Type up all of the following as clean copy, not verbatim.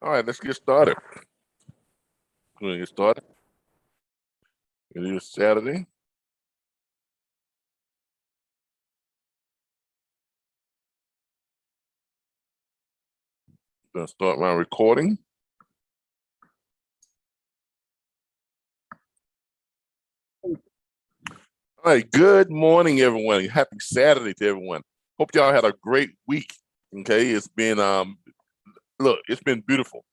All right, let's get started. We're gonna get started. It is Saturday. I'm gonna start my recording. All right, good morning, everyone. Happy Saturday to everyone. Hope y'all had a great week. Okay, it's been look, it's been beautiful.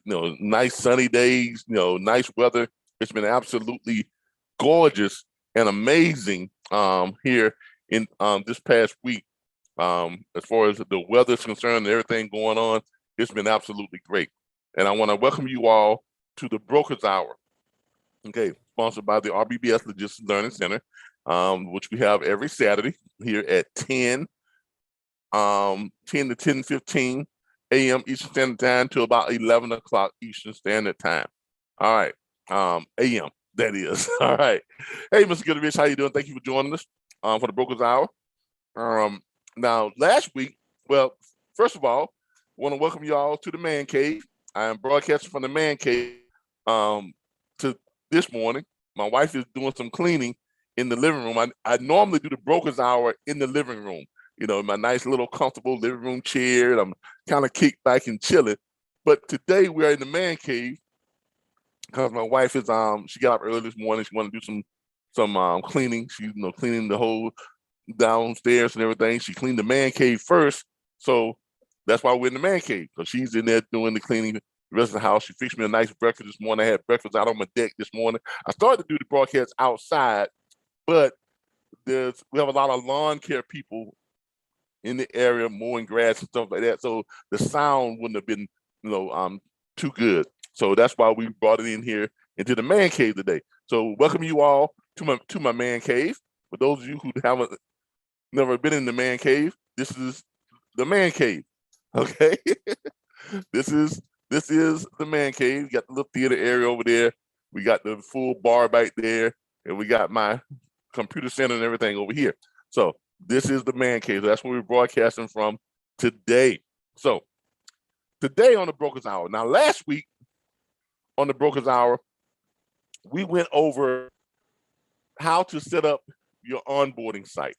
Nice sunny days, nice weather. It's been absolutely gorgeous and amazing here in this past week. As far as the weather's concerned and everything going on, it's been absolutely great. And I want to welcome you all to the Brokers Hour. Okay, sponsored by the RBBS Logistics Learning Center, which we have every Saturday here at 10 to 10:15 a.m. Eastern Standard Time to about 11 o'clock Eastern Standard Time. All right, a.m. that is. All right. Hey, Mr. Goodrich, how you doing? Thank you for joining us for the Brokers Hour. Now, last week, well, first of all, I want to welcome you all to the Man Cave. I am broadcasting from the Man Cave to this morning. My wife is doing some cleaning in the living room. I normally do the Brokers Hour in the living room, my nice little comfortable living room chair. And I'm kind of kicked back and chilling. But today we are in the Man Cave because my wife is she got up early this morning. She wanted to do some cleaning. She's cleaning the whole downstairs and everything. She cleaned the Man Cave first, so that's why we're in the Man Cave, because she's in there doing the cleaning. The rest of the house. She fixed me a nice breakfast this morning. I had breakfast out on my deck this morning. I started to do the broadcast outside, but we have a lot of lawn care people in the area mowing grass and stuff like that, so the sound wouldn't have been too good. So that's why we brought it in here into the Man Cave today. So welcome you all to my Man Cave. For those of you who haven't never been in the Man Cave, this is the Man Cave. Okay. this is the Man Cave. You got the little theater area over there. We got the full bar back there, and we got my computer center and everything over here. So this is the Man Cave. That's where we're broadcasting from today. So today on the Brokers Hour. Now, last week on the Brokers Hour, we went over how to set up your onboarding site.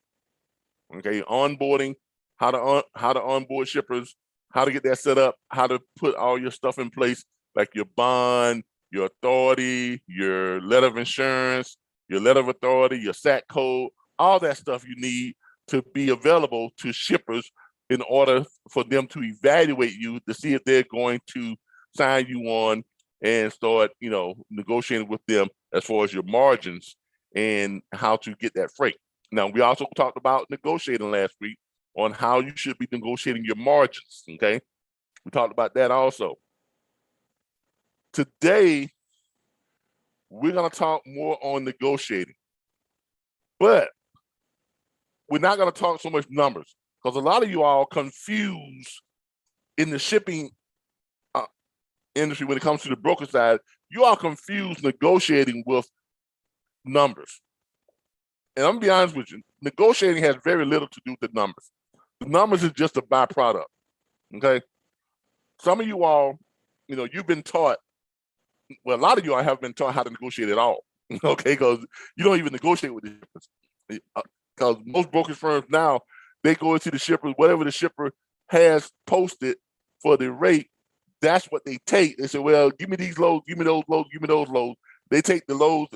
Okay, onboarding, how to onboard shippers, how to get that set up, how to put all your stuff in place, like your bond, your authority, your letter of insurance, your letter of authority, your SAT code, all that stuff you need to be available to shippers in order for them to evaluate you to see if they're going to sign you on and start, negotiating with them as far as your margins and how to get that freight. Now, we also talked about negotiating last week on how you should be negotiating your margins, okay? We talked about that also. Today, we're going to talk more on negotiating, but we're not going to talk so much numbers, because a lot of you all confuse in the shipping industry when it comes to the broker side. You all confuse negotiating with numbers. And I'm gonna be honest with you, negotiating has very little to do with the numbers. The numbers is just a byproduct. Okay. Some of you all, you've been taught, well, a lot of you all have been taught how to negotiate at all. Okay, because you don't even negotiate with the shippers. Because most brokerage firms now, they go into the shipper, whatever the shipper has posted for the rate, that's what they take. They say, well, give me these loads, give me those loads, give me those loads. They take the loads,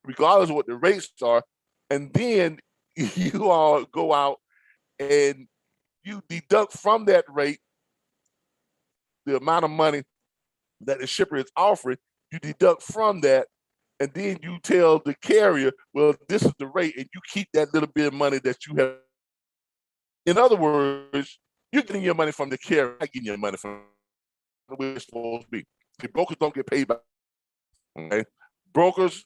regardless of what the rates are. And then you all go out and you deduct from that rate the amount of money that the shipper is offering. You deduct from that, and then you tell the carrier, well, this is the rate, and you keep that little bit of money that you have. In other words, you're getting your money from the carrier, not getting your money from the way it's supposed to be. The brokers don't get paid by, okay? Brokers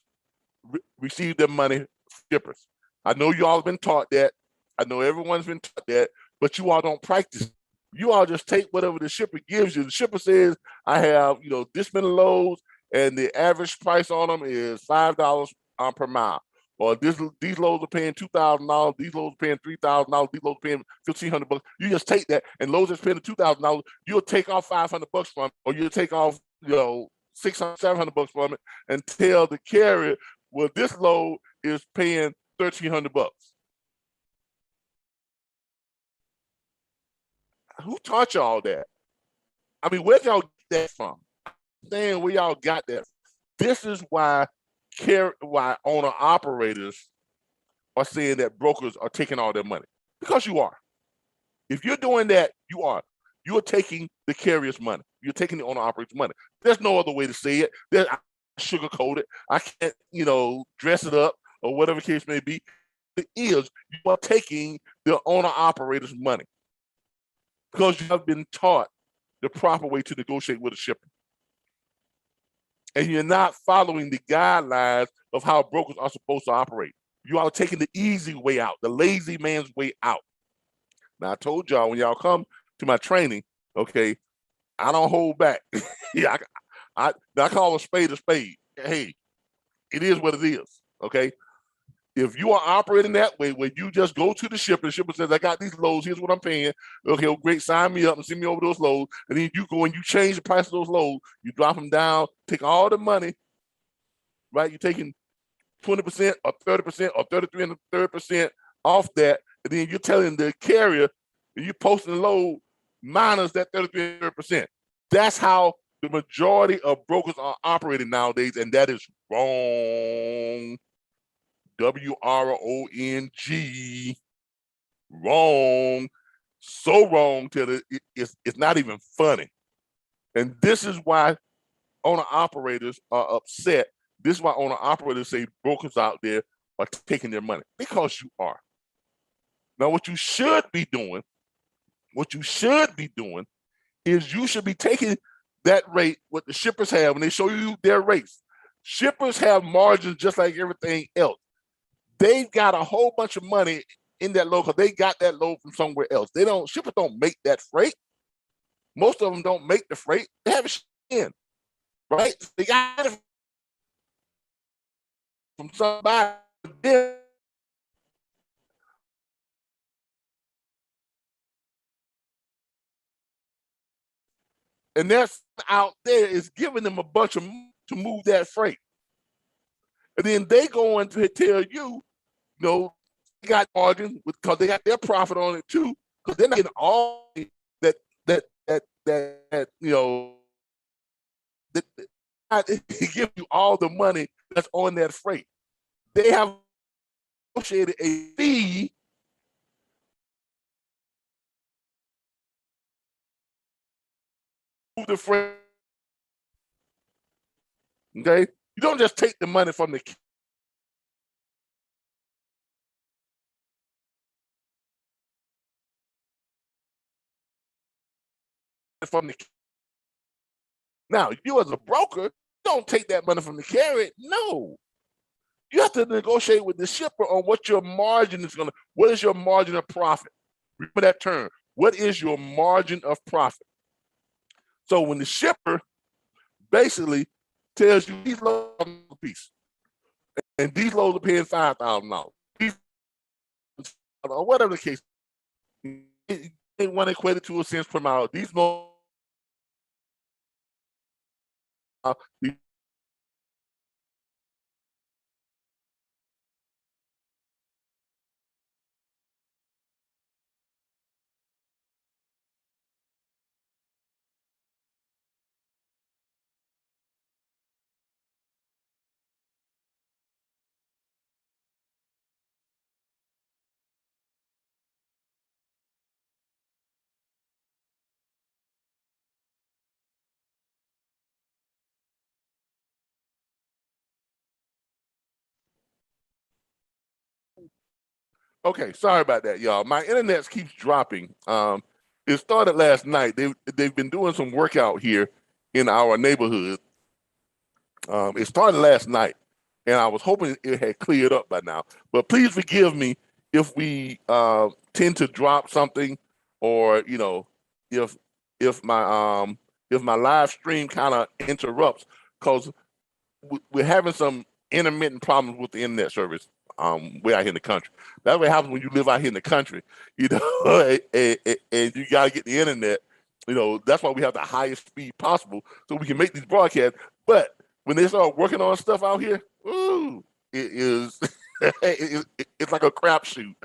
receive their money from shippers. I know you all have been taught that. I know everyone's been taught that, but you all don't practice. You all just take whatever the shipper gives you. The shipper says, I have, this many loads, and the average price on them is $5 per mile. or these loads are paying $2,000, these loads are paying $3,000, these loads are paying $1,500. You just take that, and loads that's paying $2,000, you'll take off $500 from it, or you'll take off, you know, $600, $700 from it, and tell the carrier, well, this load is paying $1,300. Who taught y'all that? I mean, where'd y'all get that from? Saying where y'all got that. This is why owner operators are saying that brokers are taking all their money, because you are. If you're doing that, you are. You're taking the carrier's money. You're taking the owner operator's money. There's no other way to say it. I sugarcoat it. I can't, you know, dress it up or whatever the case may be. It is, you are taking the owner operator's money because you have been taught the proper way to negotiate with a shipper. And you're not following the guidelines of how brokers are supposed to operate. You are taking the easy way out, the lazy man's way out. Now, I told y'all when y'all come to my training, okay, I don't hold back. Yeah, I call a spade a spade. Hey, it is what it is, okay? If you are operating that way, where you just go to the shipper says, I got these loads, here's what I'm paying. Okay, well, great, sign me up and send me over those loads. And then you go and you change the price of those loads, you drop them down, take all the money, right? You're taking 20% or 30% or 33 and 30% off that. And then you're telling the carrier, and you're posting the load minus that 33 and 30%. That's how the majority of brokers are operating nowadays, and that is wrong. WRONG, wrong, so wrong till it's not even funny. And this is why owner operators are upset. This is why owner operators say brokers out there are taking their money, because you are. Now, what you should be doing is you should be taking that rate, what the shippers have, when they show you their rates. Shippers have margins just like everything else. They've got a whole bunch of money in that load because they got that load from somewhere else. Shippers don't make that freight. Most of them don't make the freight. They have it in, right? They got it from somebody. And that's out there is giving them a bunch of to move that freight. And then they go in to tell you, they got margin because they got their profit on it too, because they're not getting all that give you all the money that's on that freight. They have negotiated a fee to the freight. Okay, you don't just take the money from the Now, you as a broker, don't take that money from the carrier. No. You have to negotiate with the shipper on what your margin is what is your margin of profit? Remember that term. What is your margin of profit? So when the shipper basically tells you these loads are a piece, and these loads are paying $5,000, or whatever the case, they want to equate it to a cents per mile. These loads Okay, sorry about that, y'all. My internet keeps dropping. It started last night. They've been doing some work out here in our neighborhood. It started last night, and I was hoping it had cleared up by now. But please forgive me if we tend to drop something, or if my live stream kind of interrupts, because we're having some intermittent problems with the internet service. way out here in the country. That's what happens when you live out here in the country, you know, and you got to get the internet. You know, that's why we have the highest speed possible so we can make these broadcasts. But when they start working on stuff out here, ooh, it is it's like a crapshoot.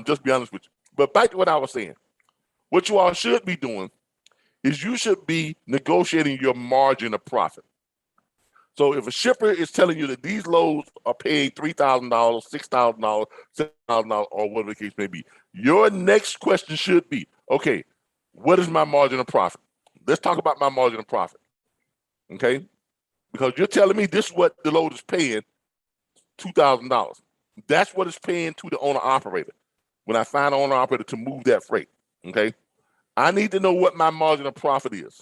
Just be honest with you. But back to what I was saying. What you all should be doing is you should be negotiating your margin of profit. So if a shipper is telling you that these loads are paying $3,000, $6,000, $7,000, or whatever the case may be, your next question should be, okay, what is my margin of profit? Let's talk about my margin of profit, okay? Because you're telling me this is what the load is paying, $2,000. That's what it's paying to the owner-operator when I find an owner-operator to move that freight, okay? I need to know what my margin of profit is,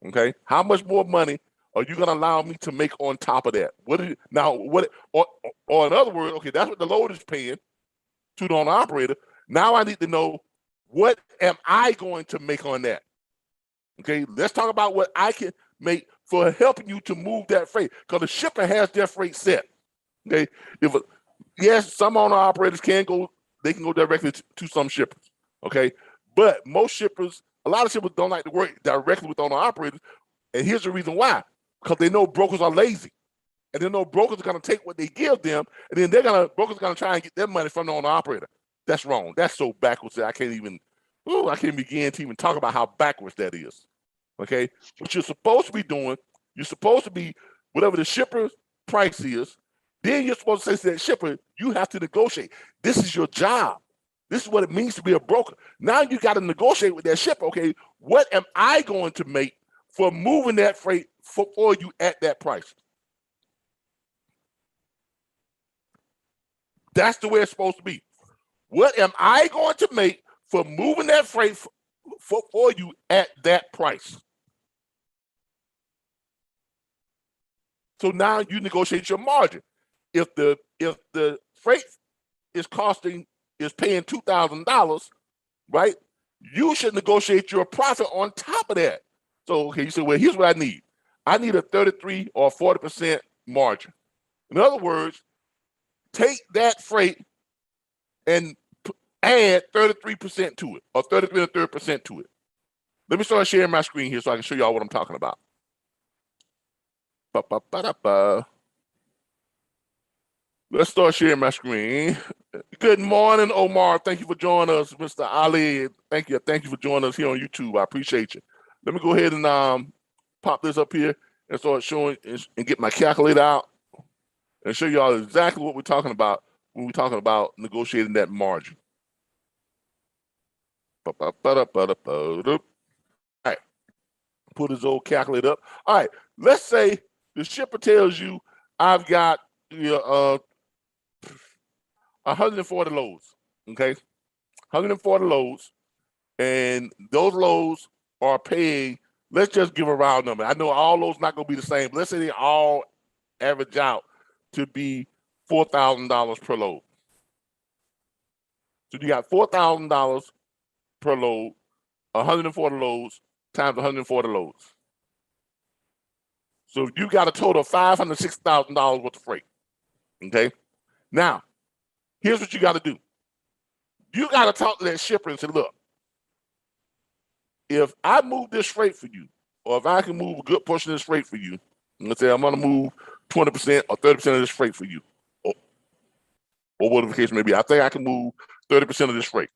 okay? How much more money are you going to allow me to make on top of that? Or in other words, okay, that's what the load is paying to the owner-operator. Now I need to know, what am I going to make on that? Okay, let's talk about what I can make for helping you to move that freight, because the shipper has their freight set. Okay, yes, some owner-operators can go directly to some shippers. Okay, but most shippers, a lot of shippers don't like to work directly with owner-operators, and here's the reason why: because they know brokers are lazy, and they know brokers are going to take what they give them, and then brokers are going to try and get their money from the owner-operator. That's wrong. That's so backwards that I can't begin to even talk about how backwards that is. Okay, what you're supposed to be doing, you're supposed to be whatever the shipper's price is. Then you're supposed to say to that shipper, you have to negotiate. This is your job. This is what it means to be a broker. Now you got to negotiate with that shipper. Okay, what am I going to make for moving that freight for you at that price? That's the way it's supposed to be. What am I going to make for moving that freight for you at that price? So now you negotiate your margin. If the freight is paying $2,000, right? You should negotiate your profit on top of that. So okay, you say, well, here's what I need. I need a 33 or 40% margin. In other words, take that freight and add 33% to it, or 33 and a third percent to it. Let me start sharing my screen here so I can show y'all what I'm talking about. Let's start sharing my screen. Good morning, Omar. Thank you for joining us, Mr. Ali. Thank you for joining us here on YouTube. I appreciate you. Let me go ahead and pop this up here and start showing and get my calculator out and show y'all exactly what we're talking about when we're talking about negotiating that margin. All right, put his old calculator up. All right, let's say the shipper tells you, I've got 140 loads, okay? 140 loads, and those loads are paying, let's just give a round number. I know all loads not going to be the same, but let's say they all average out to be $4,000 per load. So you got $4,000 per load, 140 loads times 140 loads. So you got a total of $506,000 worth of freight, okay? Now, here's what you got to do. You got to talk to that shipper and say, look, if I move this freight for you, or if I can move a good portion of this freight for you, let's say I'm going to move 20% or 30% of this freight for you, or whatever the case may be, I think I can move 30% of this freight.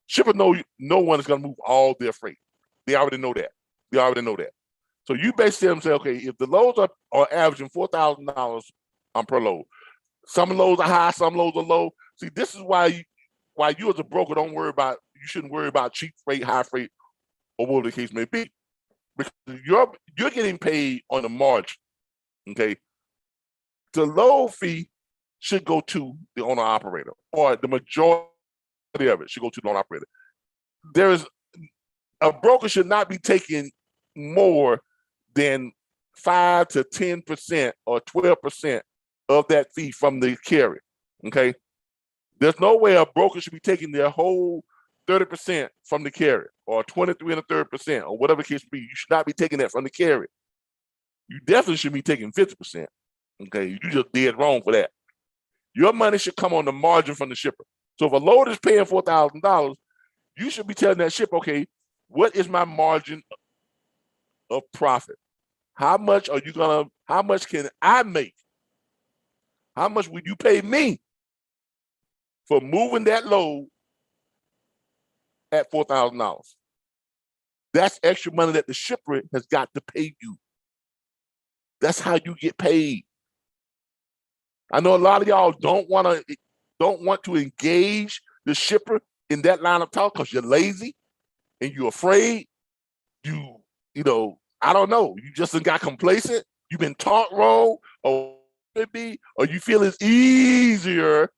Shipper know no one is going to move all their freight. They already know that. So you basically say, okay, if the loads are averaging $4,000 per load, some loads are high, some loads are low. See, this is why you as a broker you shouldn't worry about cheap freight, high freight, or whatever the case may be, because you're getting paid on the margin. Okay, the load fee should go to the owner operator, or the majority of it should go to the owner operator. A broker should not be taking more than 5 to 10% or 12% of that fee from the carrier. Okay, there's no way a broker should be taking their whole 30% from the carrier, or 23 and a third percent, or whatever the case be. You should not be taking that from the carrier. You definitely should be taking 50%. Okay, you just dead wrong for that. Your money should come on the margin from the shipper. So if a load is paying $4,000, you should be telling that shipper, okay, what is my margin of profit? How much can I make? How much would you pay me for moving that load at $4,000? That's extra money that the shipper has got to pay you. That's how you get paid. I know a lot of y'all don't want to engage the shipper in that line of talk because you're lazy and you're afraid. You know, I don't know. You just got complacent. You've been taught wrong, or maybe, or you feel it's easier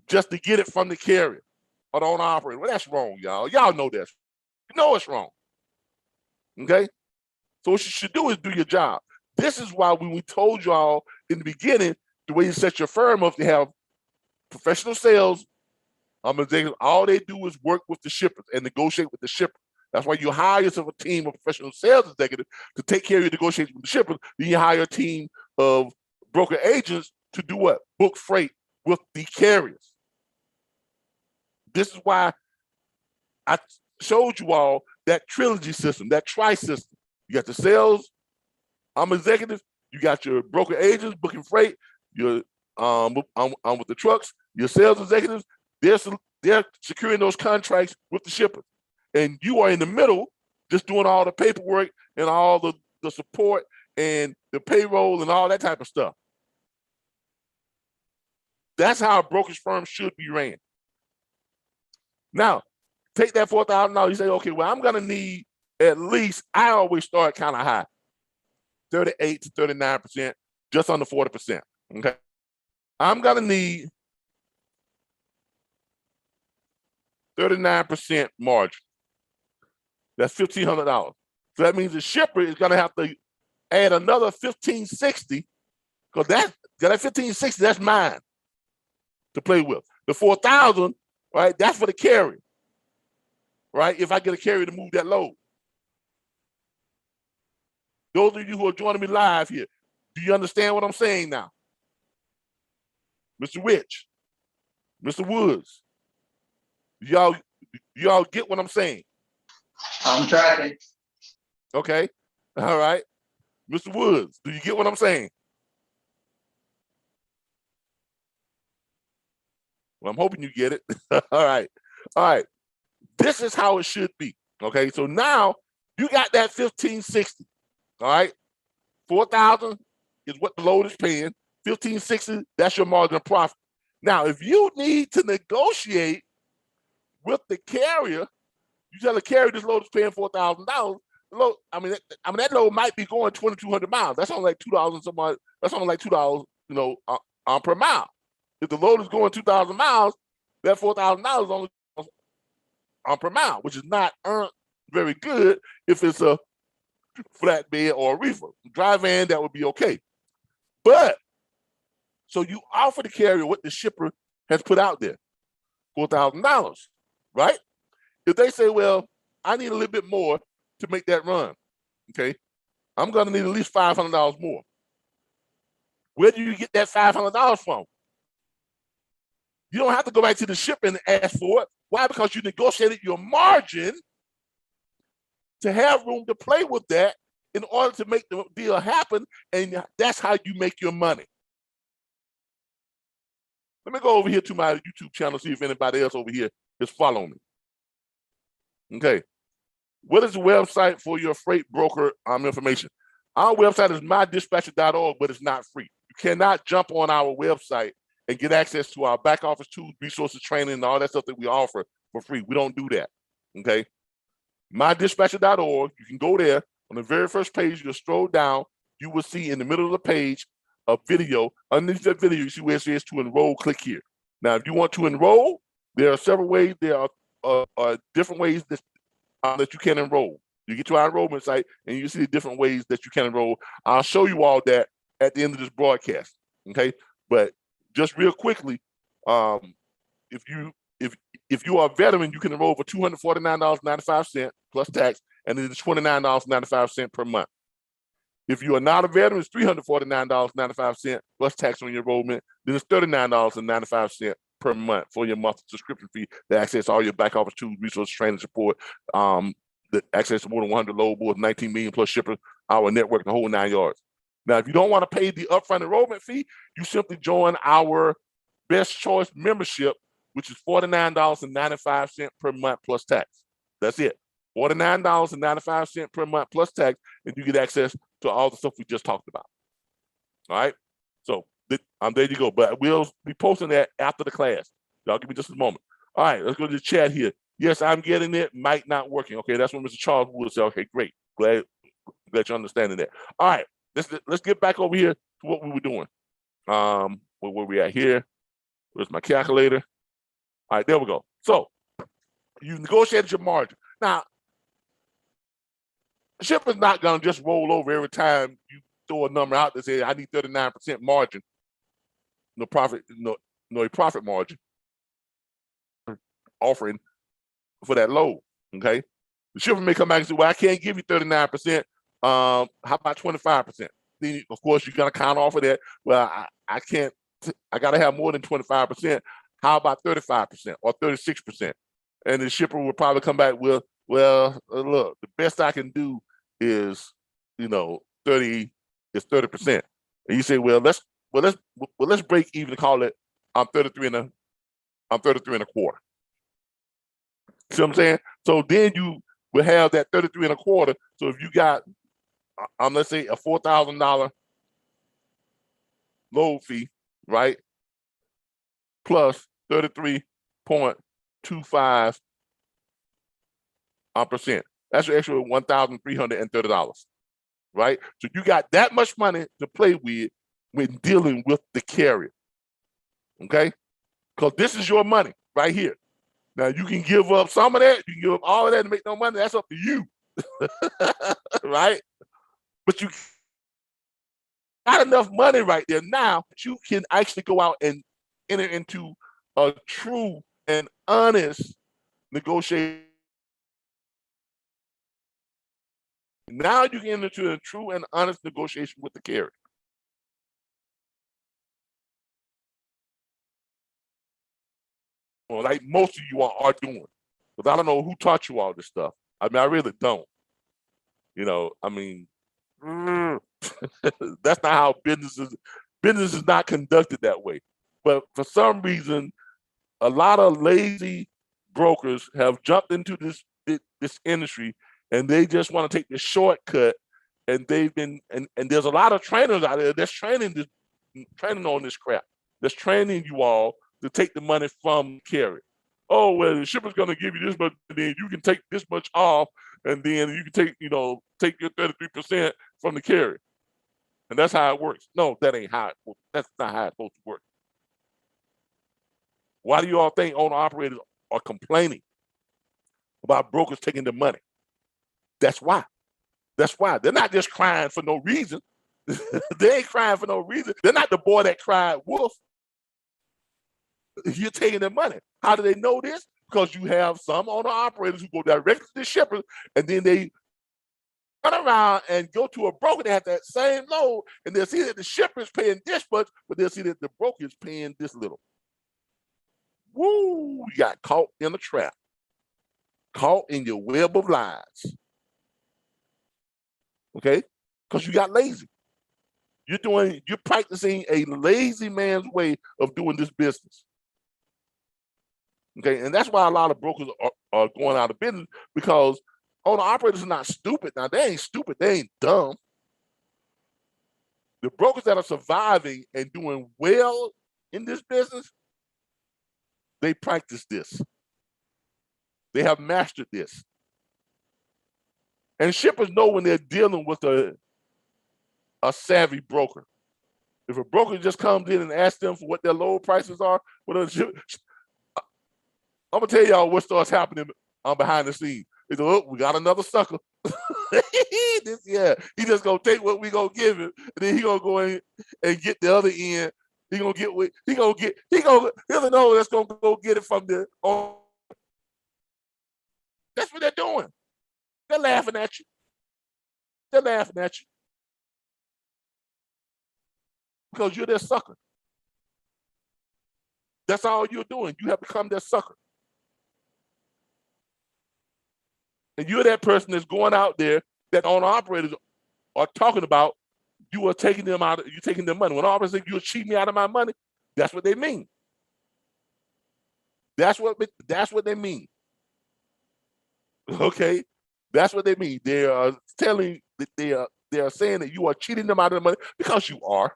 just to get it from the carrier or the owner operator. Well, that's wrong, y'all. Y'all know that. You know it's wrong. Okay? So what you should do is do your job. This is why when we told y'all in the beginning, the way you set your firm up, to have professional sales, all they do is work with the shippers and negotiate with the shipper. That's why you hire yourself a team of professional sales executives to take care of your negotiations with the shippers. Then you hire a team of broker agents to do what? Book freight with the carriers. This is why I showed you all that trilogy system, that tri-system. You got the sales executives, you got your broker agents booking freight, your with the trucks, your sales executives, they're securing those contracts with the shippers. And you are in the middle just doing all the paperwork and all the support and the payroll and all that type of stuff. That's how a brokerage firm should be ran. Now, take that $4,000, you say, okay, well, I'm gonna need at least, I always start kind of high, 38 to 39%, just under 40%, okay? I'm gonna need 39% margin. That's $1,500. So that means the shipper is gonna have to add another $1,560, because that $1,560, that's mine to play with. The $4,000, right, that's for the carrier, right? If I get a carrier to move that load. Those of you who are joining me live here, do you understand what I'm saying now? Mr. Rich, Mr. Woods, y'all get what I'm saying? I'm tracking. Okay, all right. Mr. Woods, do you get what I'm saying? Well, I'm hoping you get it. All right. This is how it should be. Okay, so now you got that $1,560. All right, 4,000 is what the load is paying. 1,560, that's your margin of profit. Now, if you need to negotiate with the carrier, you tell the carrier this load is paying $4,000. That load might be going 2,200 miles. That's only like $2 and some odd. That's only like $2, per mile. If the load is going 2,000 miles, that $4,000 is only per mile, which is not earned very good if it's a flatbed or a reefer. Dry van, that would be okay. But so you offer the carrier what the shipper has put out there, $4,000, right? If they say, well, I need a little bit more to make that run, okay, I'm gonna need at least $500 more. Where do you get that $500 from? You don't have to go back to the shipper and ask for it. Why? Because you negotiated your margin to have room to play with that in order to make the deal happen, and that's how you make your money. Let me go over here to my YouTube channel, see if anybody else over here is following me. Okay. What is the website for your freight broker information? Our website is mydispatcher.org, but it's not free. You cannot jump on our website and get access to our back office tools, resources, training, and all that stuff that we offer for free. We don't do that, okay? mydispatcher.org, you can go there. On the very first page, you'll scroll down, you will see in the middle of the page a video. Underneath that video, you see where it says to enroll, click here. Now, if you want to enroll, there are several ways. There are different ways that you can enroll. You get to our enrollment site and you see the different ways that you can enroll. I'll show you all that at the end of this broadcast, okay? But just real quickly, if you are a veteran, you can enroll for $249.95 plus tax, and it is $29.95 per month. If you are not a veteran, it's $349.95 plus tax on your enrollment. Then it's $39.95 per month for your monthly subscription fee to access all your back office tools, resources, training support, the access to more than 100 load boards, 19 million plus shippers, our network, the whole 9 yards. Now, if you don't want to pay the upfront enrollment fee, you simply join our Best Choice membership, which is $49.95 per month plus tax. That's it. $49.95 per month plus tax, and you get access to all the stuff we just talked about. All right. So there you go. But we'll be posting that after the class. Y'all give me just a moment. All right, let's go to the chat here. Yes, I'm getting it. Might not working. Okay, that's what Mr. Charles Wood said. Okay, great. Glad you're understanding that. All right, let's get back over here to what we were doing. Where we at here? Where's my calculator? All right, there we go. So you negotiated your margin. Now, a shipper's not gonna just roll over every time you throw a number out that says I need 39% margin, no profit, no profit margin offering for that load. Okay, the shipper may come back and say, "Well, I can't give you 39%. How about 25%?" Then, of course, you're gonna count off of that. Well, I can't. I gotta have more than 25%. How about 35% or 36%? And the shipper will probably come back with, "Well, look, the best I can do is, 30 is 30%." And you say, "Well, let's break even and call it I'm 33 and a quarter." See what I'm saying? So then you will have that 33 and a quarter. So if you got, let's say a $4,000 load fee, right? Plus 33.25%. That's your extra $1,330, right? So you got that much money to play with when dealing with the carrier, okay? Because this is your money right here. Now, you can give up some of that, you can give up all of that to make no money, that's up to you, right? But you got enough money right there now that you can actually go out and enter into a true and honest negotiation. Now you can enter into a true and honest negotiation with the carrier. Well, like most of you are doing. Because I don't know who taught you all this stuff. I mean, I really don't. That's not how business is not conducted that way. But for some reason, a lot of lazy brokers have jumped into this industry, and they just want to take the shortcut. And they've been and there's a lot of trainers out there that's training on this crap. That's training you all to take the money from carrier. Oh, well, the shipper's going to give you this much, and then you can take this much off, and then you can take your 33% from the carrier. And that's how it works. No, that ain't how that's not how it's supposed to work. Why do you all think owner-operators are complaining about brokers taking the money? That's why. That's why. They're not just crying for no reason. They ain't crying for no reason. They're not the boy that cried wolf. You're taking their money. How do they know this? Because you have some owner-operators who go directly to the shippers, and then they turn around and go to a broker that has that same load, and they'll see that the shipper is paying this much, but they'll see that the broker is paying this little. Woo, you got caught in a trap. Caught in your web of lies. Okay? Because you got lazy. You're practicing a lazy man's way of doing this business. Okay, and that's why a lot of brokers are going out of business, because owner-operators are not stupid. Now, they ain't stupid, they ain't dumb. The brokers that are surviving and doing well in this business, they practice this. They have mastered this. And shippers know when they're dealing with a savvy broker. If a broker just comes in and asks them for what their low prices are, I'm gonna tell y'all what starts happening behind the scenes. They go, "Oh, we got another sucker." He just gonna take what we gonna give him, and then he gonna go in and get the other end. He gonna know that's gonna go get it from the. That's what they're doing. They're laughing at you. They're laughing at you. because you're their sucker. That's all you're doing. You have become their sucker. And you're that person that's going out there that owner operators are talking about. You are taking them out. You're taking their money. When operators say you're cheating me out of my money, that's what they mean. That's what they mean. Okay, that's what they mean. They are telling that they are saying that you are cheating them out of the money because you are.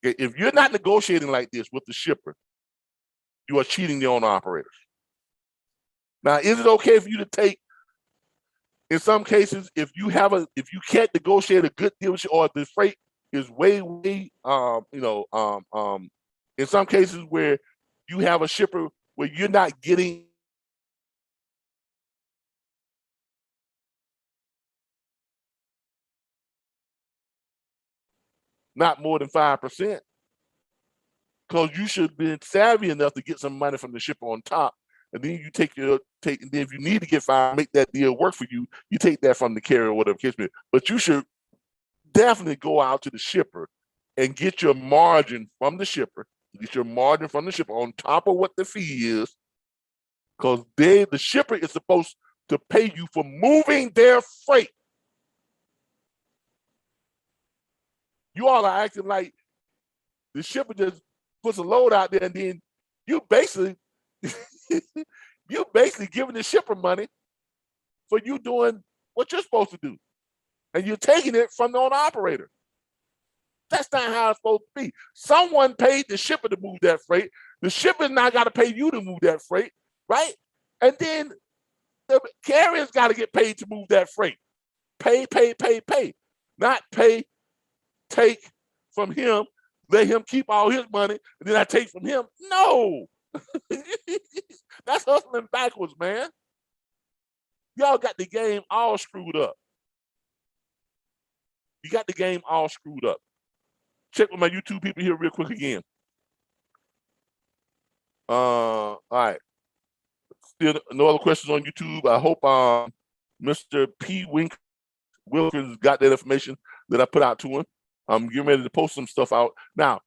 Okay? If you're not negotiating like this with the shipper, you are cheating the owner operators. Now, is it okay for you to take? In some cases, if you can't negotiate a good deal, or the freight is way, in some cases where you have a shipper where you're not getting not more than 5%, because you should be savvy enough to get some money from the shipper on top, and then you and then if you need to get 5, make that deal work for you, you take that from the carrier or whatever case may be. But you should definitely go out to the shipper and get your margin from the shipper. Get your margin from the shipper on top of what the fee is, because the shipper is supposed to pay you for moving their freight. You all are acting like the shipper just puts a load out there, and then you basically giving the shipper money for you doing what you're supposed to do, and you're taking it from the owner operator. That's not how it's supposed to be. Someone paid the shipper to move that freight. The shipper's not got to pay you to move that freight, right? And then the carrier's got to get paid to move that freight. Pay. Not pay, take from him, let him keep all his money, and then I take from him. No. That's hustling backwards, man. Y'all got the game all screwed up. You got the game all screwed up. Check with my YouTube people here real quick again. All right. Still no other questions on YouTube. I hope Mr. P. Wilkins got that information that I put out to him. I'm getting ready to post some stuff out. Now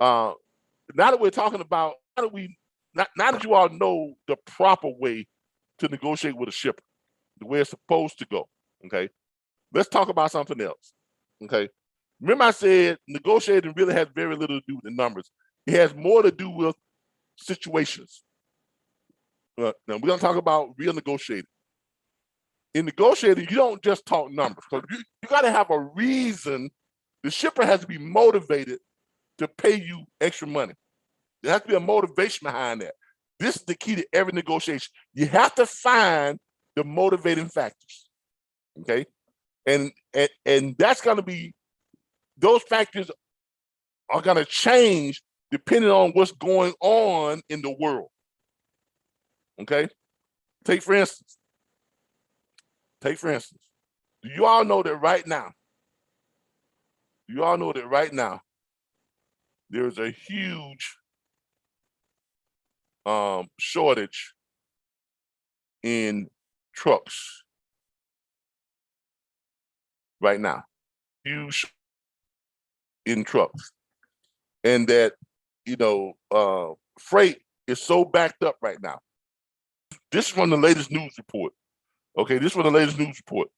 that we're talking about, now that you all know the proper way to negotiate with a shipper, the way it's supposed to go, okay? Let's talk about something else, okay? Remember I said negotiating really has very little to do with the numbers. It has more to do with situations. Now we're going to talk about real negotiating. In negotiating, you don't just talk numbers. So you got to have a reason. The shipper has to be motivated to pay you extra money. There has to be a motivation behind that. This is the key to every negotiation. You have to find the motivating factors, okay? And that's going to be, those factors are going to change depending on what's going on in the world, okay? Take for instance, do you all know that right now, there's a huge shortage in trucks right now, huge in trucks, and that freight is so backed up right now. This is from the latest news report. Okay, this is from the latest news report.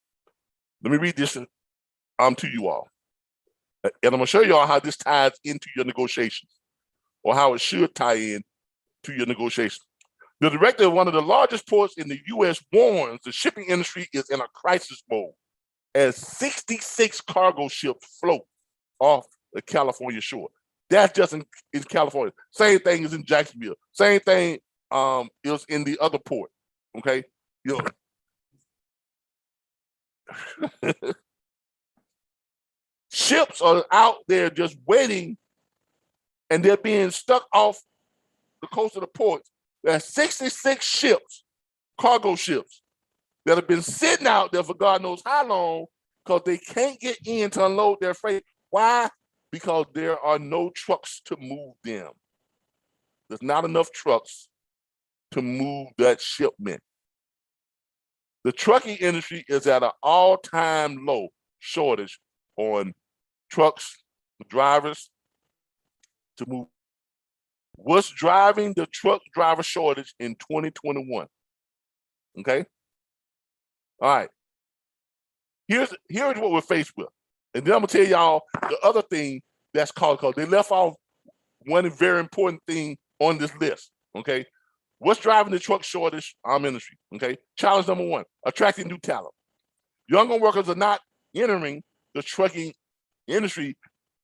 Let me read this to you all, and I'm gonna show you all how this ties into your negotiations, or how it should tie in to your negotiations. The director of one of the largest ports in the U.S. warns the shipping industry is in a crisis mode as 66 cargo ships float off the California shore. That's just in California. Same thing is in Jacksonville. Same thing is in the other port. Okay, ships are out there just waiting, and they're being stuck off the coast of the ports. There's 66 ships, cargo ships, that have been sitting out there for God knows how long, because they can't get in to unload their freight. Why? Because there are no trucks to move them. There's not enough trucks to move that shipment. The trucking industry is at an all-time low shortage on trucks, drivers to move. What's driving the truck driver shortage in 2021? Okay. All right. Here's what we're faced with. And then I'm gonna tell y'all the other thing that's called, because they left off one very important thing on this list. Okay. What's driving the truck shortage industry? Okay. Challenge number one, attracting new talent. Younger workers are not entering the trucking industry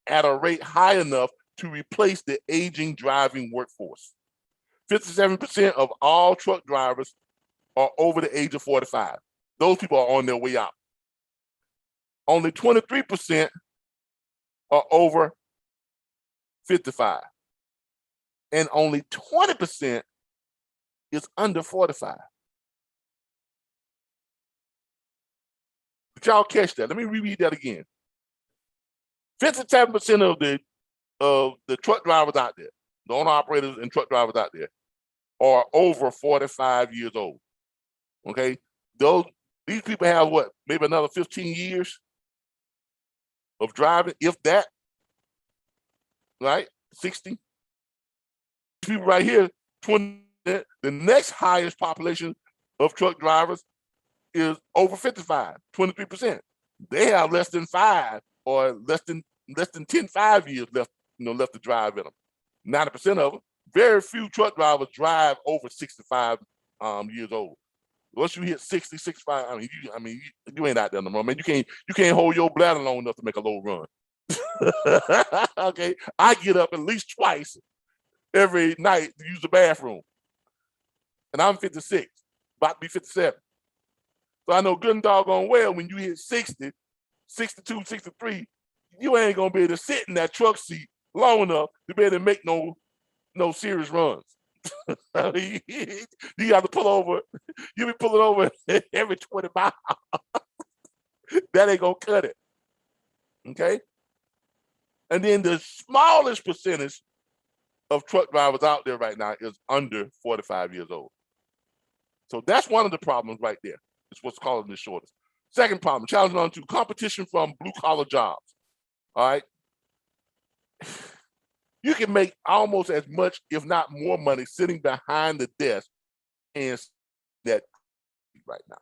at a rate high enough to replace the aging driving workforce. 57% of all truck drivers are over the age of 45. Those people are on their way out. Only 23% are over 55. And only 20% is under 45. Did y'all catch that? Let me reread that again. 57% of the truck drivers out there, the owner operators and truck drivers out there, are over 45 years old. Okay, these people have what, maybe another 15 years of driving, if that, right? 60. These people right here, 20. The next highest population of truck drivers is over 55, 23%. They have less than 5 or less than 5 years left, left to drive in them. 90% of them. Very few truck drivers drive over 65 years old. Once you hit 60, 65, you ain't out there no more, man. You can't hold your bladder long enough to make a low run. Okay, I get up at least twice every night to use the bathroom, and I'm 56, about to be 57. So I know good and doggone well when you hit 60, 62, 63, you ain't gonna be able to sit in that truck seat long enough to be able to make no serious runs. You got to pull over. You be pulling over every 20 miles. That ain't gonna cut it. Okay. And then the smallest percentage of truck drivers out there right now is under 45 years old. So that's one of the problems right there. It's what's causing the shortage. Second problem, challenge on to competition from blue collar jobs. All right. You can make almost as much, if not more money, sitting behind the desk and that right now.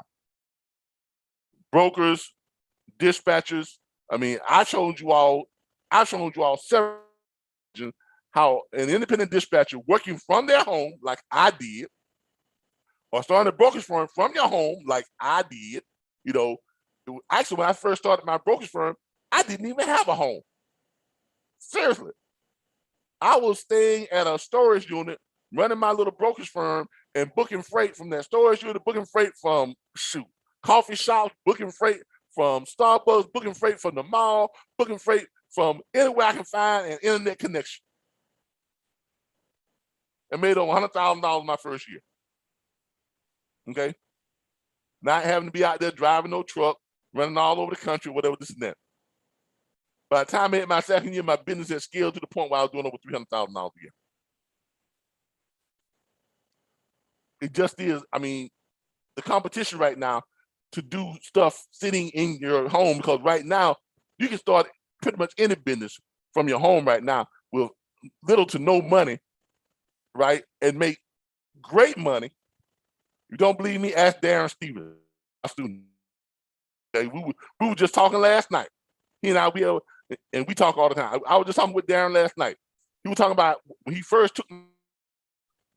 Brokers, dispatchers. I showed you all several how an independent dispatcher working from their home, like I did, or starting a brokerage firm from your home, like I did. Actually, when I first started my brokerage firm, I didn't even have a home. Seriously. I was staying at a storage unit, running my little brokerage firm and booking freight from that storage unit, booking freight from coffee shops, booking freight from Starbucks, booking freight from the mall, booking freight from anywhere I can find an internet connection. And made over $100,000 my first year. Okay? Not having to be out there driving no truck, running all over the country, whatever, this and that. By the time I hit my second year, my business had scaled to the point where I was doing over $300,000 a year. It just is. The competition right now to do stuff sitting in your home, because right now you can start pretty much any business from your home right now with little to no money, right? And make great money. You don't believe me? Ask Darren Stevens, my student. Okay, we were just talking last night. He and I, and we talk all the time. I was just talking with Darren last night. He was talking about when he first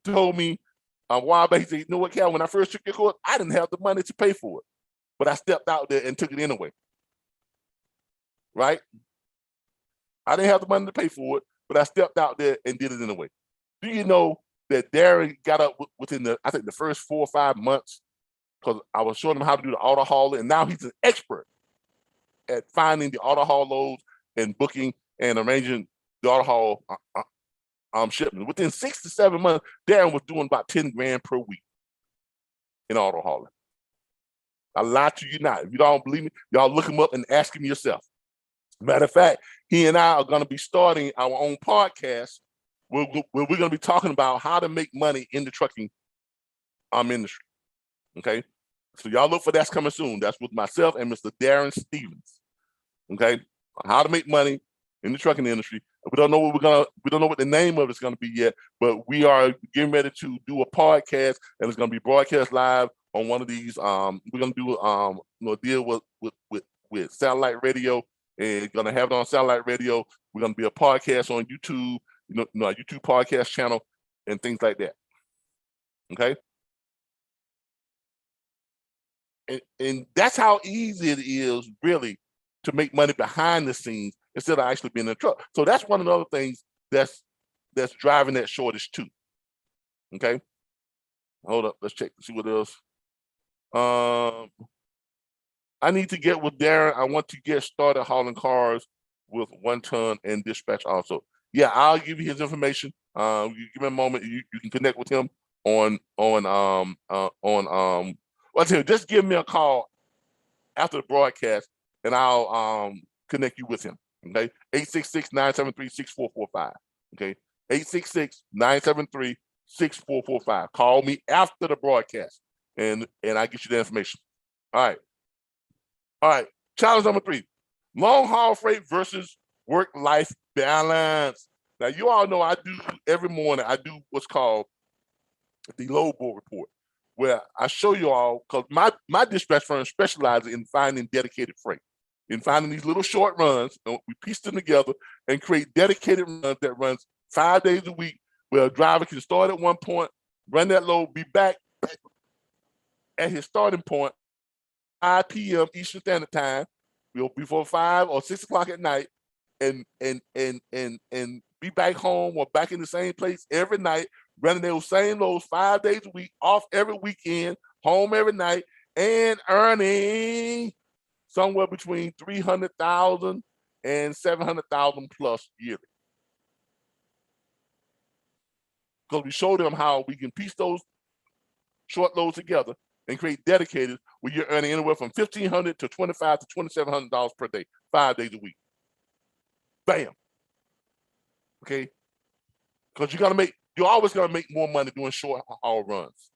told me a while back, he said, you know what, Cal, when I first took your course, I didn't have the money to pay for it. But I stepped out there and took it anyway. Right? I didn't have the money to pay for it, but I stepped out there and did it anyway. Do you know that Darren got up within the first 4 or 5 months, because I was showing him how to do the auto hauling, and now he's an expert at finding the auto haul loads and booking and arranging the auto haul shipment. Within 6 to 7 months, Darren was doing about 10 grand per week in auto hauling. I lie to you not. If you don't believe me, y'all look him up and ask him yourself. Matter of fact, he and I are going to be starting our own podcast where we're going to be talking about how to make money in the trucking industry. Okay, so y'all look for that's coming soon. That's with myself and Mr. Darren Stevens. Okay, how to make money in the trucking industry. We don't know what the name of it's gonna be yet, but we are getting ready to do a podcast, and it's gonna be broadcast live on one of these. We're gonna do deal with satellite radio, and gonna have it on satellite radio. We're gonna be a podcast on YouTube, our YouTube podcast channel, and things like that. Okay. And that's how easy it is, really, to make money behind the scenes instead of actually being in the truck. So that's one of the other things that's driving that shortage too. Okay, hold up, let's check to see what else. I need to get with Darren. I want to get started hauling cars with 1 ton and dispatch also. Yeah, I'll give you his information. You give me a moment. You can connect with him on well, tell you, just give me a call after the broadcast, and I'll connect you with him. Okay, 866-973-6445. Okay, 866-973-6445. Call me after the broadcast, and I get you the information. All right. Challenge number 3: long haul freight versus work-life balance. Now, you all know I do every morning. I do what's called the load board report, where I show you all, because my dispatch firm specializes in finding dedicated freight, in finding these little short runs, and we piece them together and create dedicated runs that runs 5 days a week, where a driver can start at one point, run that load, be back at his starting point, 5 p.m. Eastern Standard Time, before 5 or 6 o'clock at night, and be back home or back in the same place every night, running those same loads 5 days a week, off every weekend, home every night, and earning somewhere between $300,000 and $700,000 plus yearly. Because we show them how we can piece those short loads together and create dedicated, where you're earning anywhere from $1,500 to $2,500 to $2,700 per day, 5 days a week. Bam. Okay, because you're always gonna make more money doing short haul runs.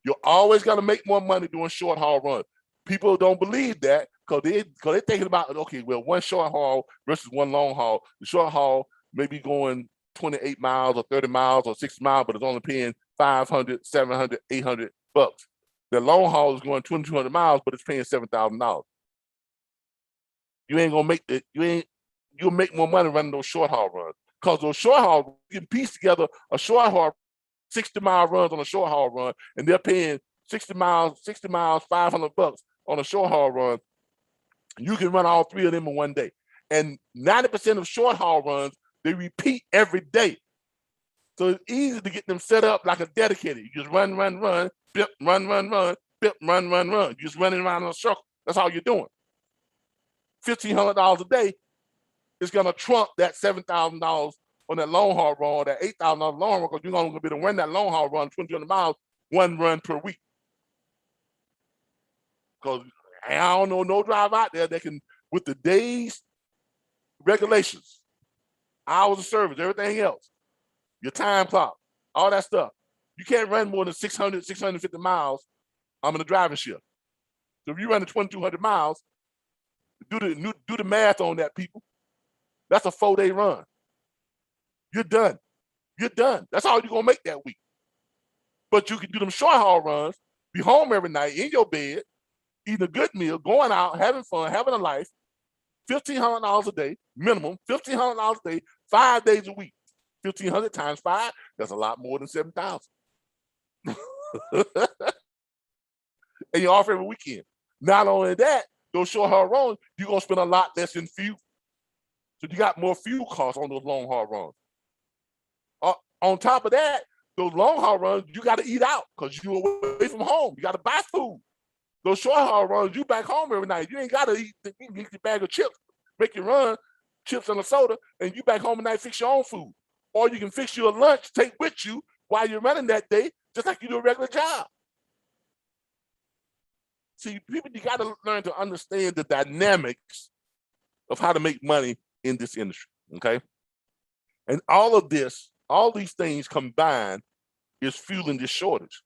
You're always gonna make more money doing short haul runs. People don't believe that because they're thinking about, okay, well, one short haul versus one long haul. The short haul may be going 28 miles or 30 miles or 60 miles, but it's only paying $500, $700, $800. The long haul is going 2,200 miles, but it's paying $7,000. You ain't gonna make it. You'll make more money running those short haul runs. Because those short haul, you can piece together a short haul, 60-mile runs on a short haul run, and they're paying 60 miles, $500 on a short haul run. You can run all 3 of them in one day. And 90% of short haul runs, they repeat every day. So it's easy to get them set up like a dedicated. You just run, bip, run, bip, run. You're just running around in a circle. That's all you're doing. $1,500 a day is gonna trump that $7,000 on that long haul run, or that $8,000 long run, because you're gonna be able to run that long haul run 200 miles, 1 run per week. Because I don't know no driver out there that can, with the day's regulations, hours of service, everything else, your time clock, all that stuff, you can't run more than 600, 650 miles in the driving shift. So if you run 2,200 miles, do the math on that, people. That's a 4-day run. You're done. That's all you're gonna make that week. But you can do them short haul runs, be home every night in your bed, eating a good meal, going out, having fun, having a life, $1,500 a day, minimum, $1,500 a day, 5 days a week. 1,500 times 5, that's a lot more than 7,000. And you're off every weekend. Not only that, those short haul runs, you're gonna spend a lot less in fuel. So you got more fuel costs on those long haul runs. On top of that, those long haul runs, you got to eat out because you're away from home. You got to buy food. Those short haul runs, you back home every night. You ain't got to eat. You can get your bag of chips, make your run, chips and a soda, and you back home at night, fix your own food. Or you can fix you a lunch, take with you while you're running that day, just like you do a regular job. See, people, you got to learn to understand the dynamics of how to make money in this industry, okay? And all these things combined is fueling this shortage.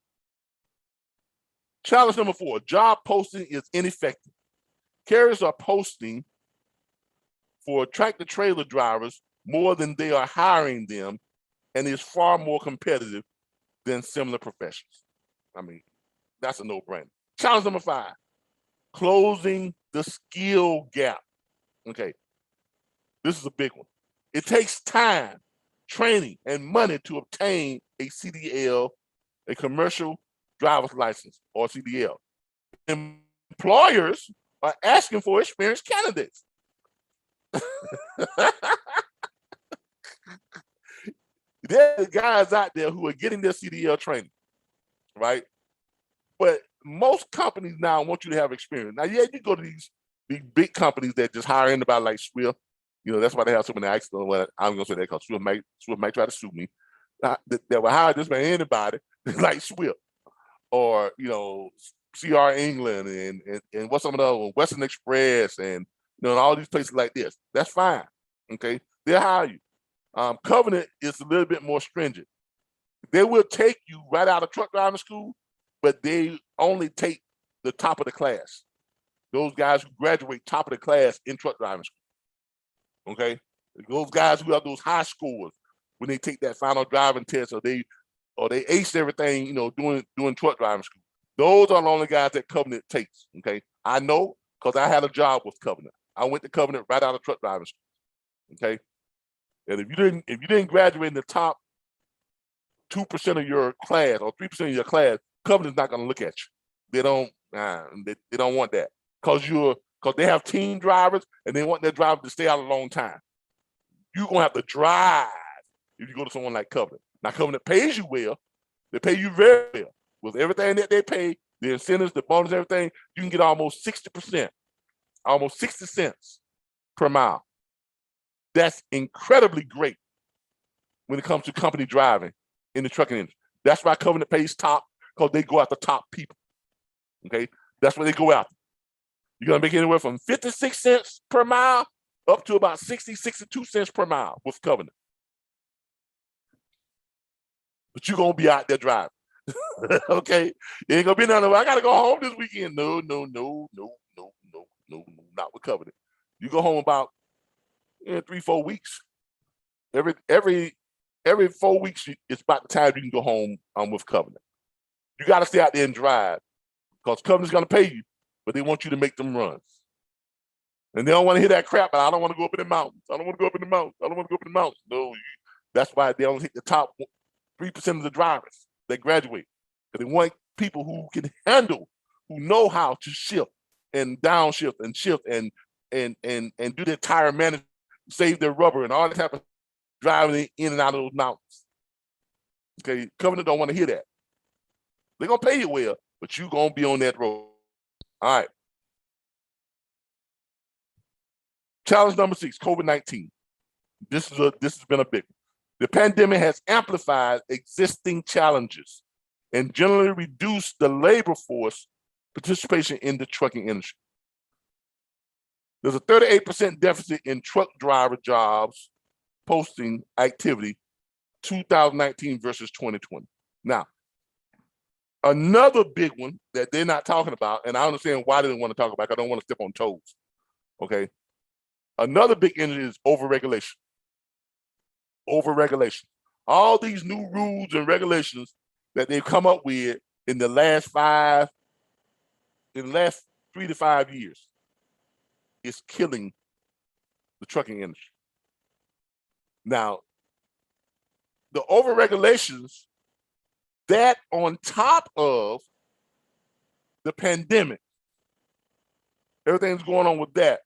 Challenge number 4, job posting is ineffective. Carriers are posting for tractor trailer drivers more than they are hiring them, and is far more competitive than similar professions. I mean, that's a no-brainer. Challenge number 5, closing the skill gap. Okay, this is a big one. It takes time, training, and money to obtain a CDL, a commercial driver's license, or CDL. Employers are asking for experienced candidates. There are guys out there who are getting their CDL training, right? But most companies now want you to have experience. Now, yeah, you go to these big companies that just hire anybody like Swift. You know, that's why they have so many accidents. Well, I'm gonna say that because Swift might try to sue me. That will hire just about anybody like Swift, or you know, CR England and what's some of the other ones, Western Express, and you know, all these places like this. That's fine. Okay, they'll hire you. Covenant is a little bit more stringent. They will take you right out of truck driving school, but they only take the top of the class. Those guys who graduate top of the class in truck driving school. Okay, those guys who have those high scores when they take that final driving test, or they ace everything, you know, doing truck driving school. Those are the only guys that Covenant takes. Okay, I know because I had a job with Covenant. I went to Covenant right out of truck driving school. Okay, and if you didn't graduate in the top 2% of your class or 3% of your class, Covenant's not going to look at you. They don't want that because they have team drivers and they want their driver to stay out a long time. You're gonna have to drive if you go to someone like Covenant. Now, Covenant pays you well. They pay you very well. With everything that they pay, the incentives, the bonus, everything, you can get almost 60%, almost 60 cents per mile. That's incredibly great when it comes to company driving in the trucking industry. That's why Covenant pays top, because they go after top people. Okay, that's what they go after. You're gonna make anywhere from 56 cents per mile up to about 60, 62 cents per mile with Covenant. But you're gonna be out there driving. Okay, it ain't gonna be nothing. I gotta go home this weekend. No, not with Covenant. You go home about 3-4 weeks. Every 4 weeks, it's about the time you can go home with Covenant. You got to stay out there and drive because Covenant's going to pay you, but they want you to make them runs. And they don't want to hear that crap, but I don't want to go up in the mountains. I don't want to go up in the mountains. I don't want to go up in the mountains. No, that's why they only hit the top 3% of the drivers that graduate. Because they want people who can handle, who know how to shift and downshift and shift and do their tire management, save their rubber and all that type of driving in and out of those mountains. Okay, Covenant don't want to hear that. They're gonna pay you well, but you're gonna be on that road. All right. Challenge number 6, COVID-19. This has been a big one. The pandemic has amplified existing challenges and generally reduced the labor force participation in the trucking industry. There's a 38% deficit in truck driver jobs posting activity 2019 versus 2020. Now, another big one that they're not talking about, and I understand why they don't want to talk about it, I don't want to step on toes, okay? Another big industry is overregulation. Overregulation. All these new rules and regulations that they've come up with in the last 3 to 5 years is killing the trucking industry. Now, the overregulations, that on top of the pandemic, everything's going on with that,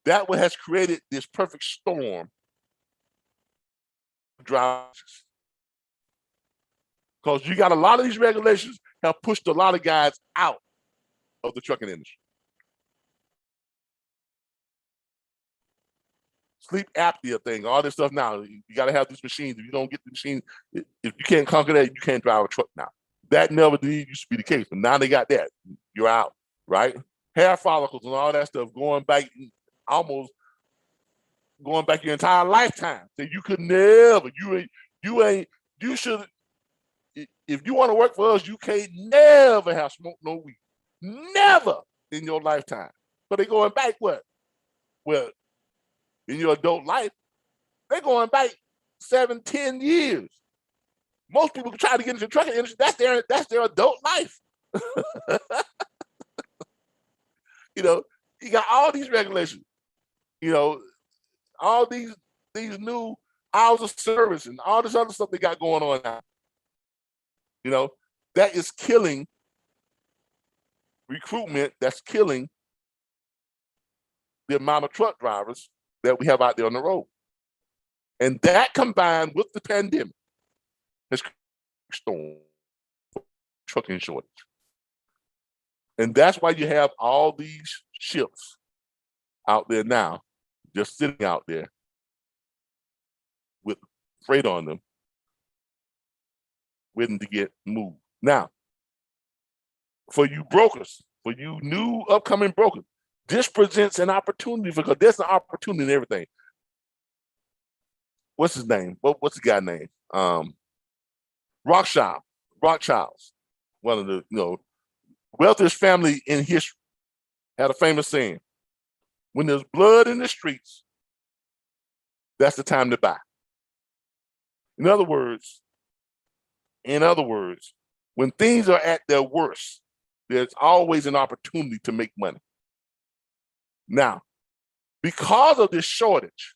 that what has created this perfect storm of drivers. Because you got a lot of these regulations have pushed a lot of guys out of the trucking industry. Sleep apnea thing, all this stuff now. You got to have these machines. If you don't get the machine, if you can't conquer that, you can't drive a truck now. That never used to be the case, but now they got that. You're out, right? Hair follicles and all that stuff going back, almost going back your entire lifetime. So you could never, you should, if you want to work for us, you can't never have smoked no weed. Never in your lifetime. But they going back what? Well, in your adult life, they're going back 7, 10 years. Most people try to get into the trucking industry. That's their adult life. You know, you got all these regulations. You know, all these new hours of service and all this other stuff they got going on now. You know, that is killing recruitment. That's killing the amount of truck drivers that we have out there on the road. And that combined with the pandemic has storm trucking shortage. And that's why you have all these ships out there now, just sitting out there with freight on them, waiting to get moved. Now, for you brokers, for you new upcoming brokers, this presents an opportunity because there's an opportunity in everything. What's his name? What's the guy name? Rothschilds, one of the wealthiest family in history, had a famous saying: when there's blood in the streets, that's the time to buy. In other words, when things are at their worst, there's always an opportunity to make money. Now, because of this shortage,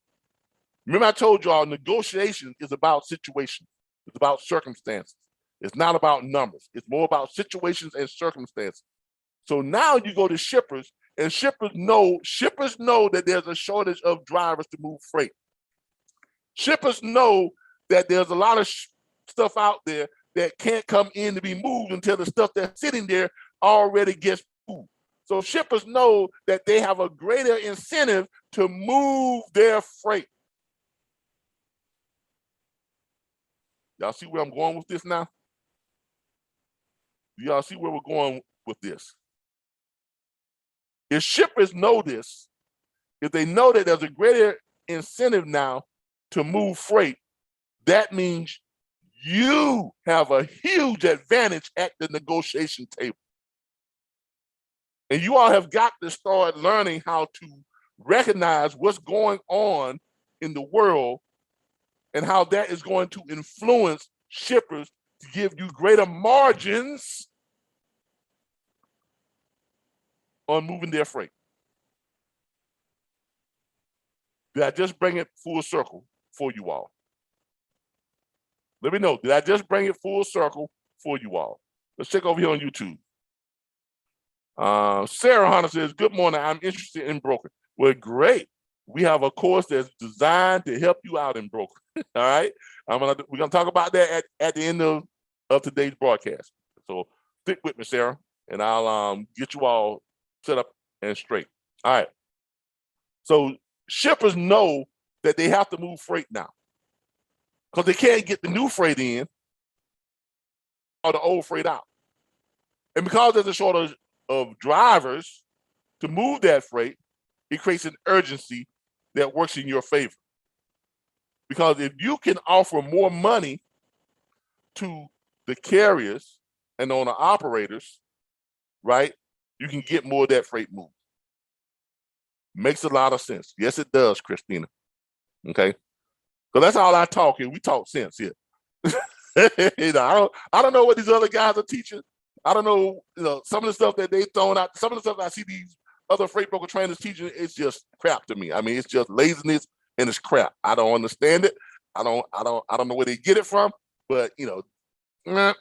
remember I told you all negotiation is about situations. It's about circumstances. It's not about numbers. It's more about situations and circumstances. So now you go to shippers, and shippers know that there's a shortage of drivers to move freight. Shippers know that there's a lot of stuff out there that can't come in to be moved until the stuff that's sitting there already gets moved. So shippers know that they have a greater incentive to move their freight. Y'all see where I'm going with this now? Y'all see where we're going with this? If shippers know this, if they know that there's a greater incentive now to move freight, that means you have a huge advantage at the negotiation table. And you all have got to start learning how to recognize what's going on in the world and how that is going to influence shippers to give you greater margins on moving their freight. Did I just bring it full circle for you all? Let me know. Did I just bring it full circle for you all? Let's check over here on YouTube. Sarah Hunter says, good morning. I'm interested in broker. Well, great. We have a course that's designed to help you out in broker. All right. We're gonna talk about that at the end of today's broadcast. So stick with me, Sarah, and I'll get you all set up and straight. All right. So shippers know that they have to move freight now because they can't get the new freight in or the old freight out. And because there's a shortage of drivers to move that freight, it creates an urgency that works in your favor. Because if you can offer more money to the carriers and owner operators, right, you can get more of that freight moved. Makes a lot of sense. Yes, it does, Christina. Okay. So that's all I talk here. We talk sense here. I don't know what these other guys are teaching. I don't know, some of the stuff that they thrown out, some of the stuff I see these other freight broker trainers teaching, it's just crap to me. I mean, it's just laziness and it's crap. I don't understand it. I don't know where they get it from, but but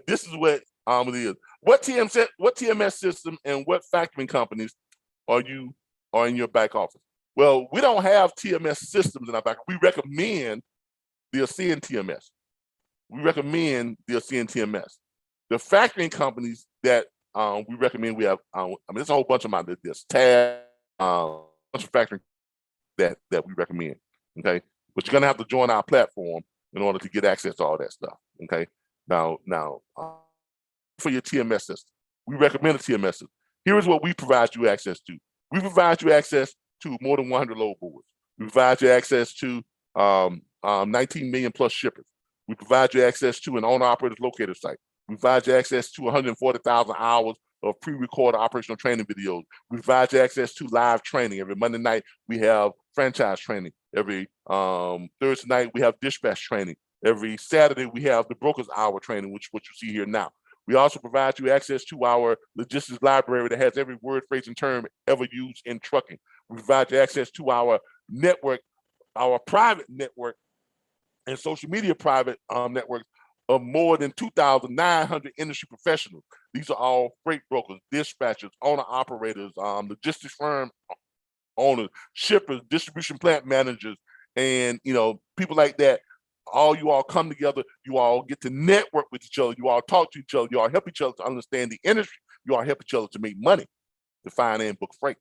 this is what it is. What TMS system and what factoring companies are in your back office? Well, we don't have TMS systems in our back. We recommend the ASEAN TMS. We recommend the ASEAN TMS. The factoring companies that we recommend, we have, there's a whole bunch of them out there. There's TAB, a bunch of factoring that we recommend, okay? But you're gonna have to join our platform in order to get access to all that stuff, okay? Now, for your TMS system, we recommend a TMS system. Here is what we provide you access to. We provide you access to more than 100 load boards. We provide you access to 19 million plus shippers. We provide you access to an owner-operator's locator site. We provide you access to 140,000 hours of pre-recorded operational training videos. We provide you access to live training. Every Monday night, we have franchise training. Every Thursday night, we have dispatch training. Every Saturday, we have the Brokers Hour training, which is what you see here now. We also provide you access to our logistics library that has every word, phrase, and term ever used in trucking. We provide you access to our network, our private network, and social media private networks of more than 2,900 industry professionals. These are all freight brokers, dispatchers, owner-operators, logistics firm owners, shippers, distribution plant managers, and people like that. All you all come together, you all get to network with each other, you all talk to each other, you all help each other to understand the industry, you all help each other to make money, to find and book freight.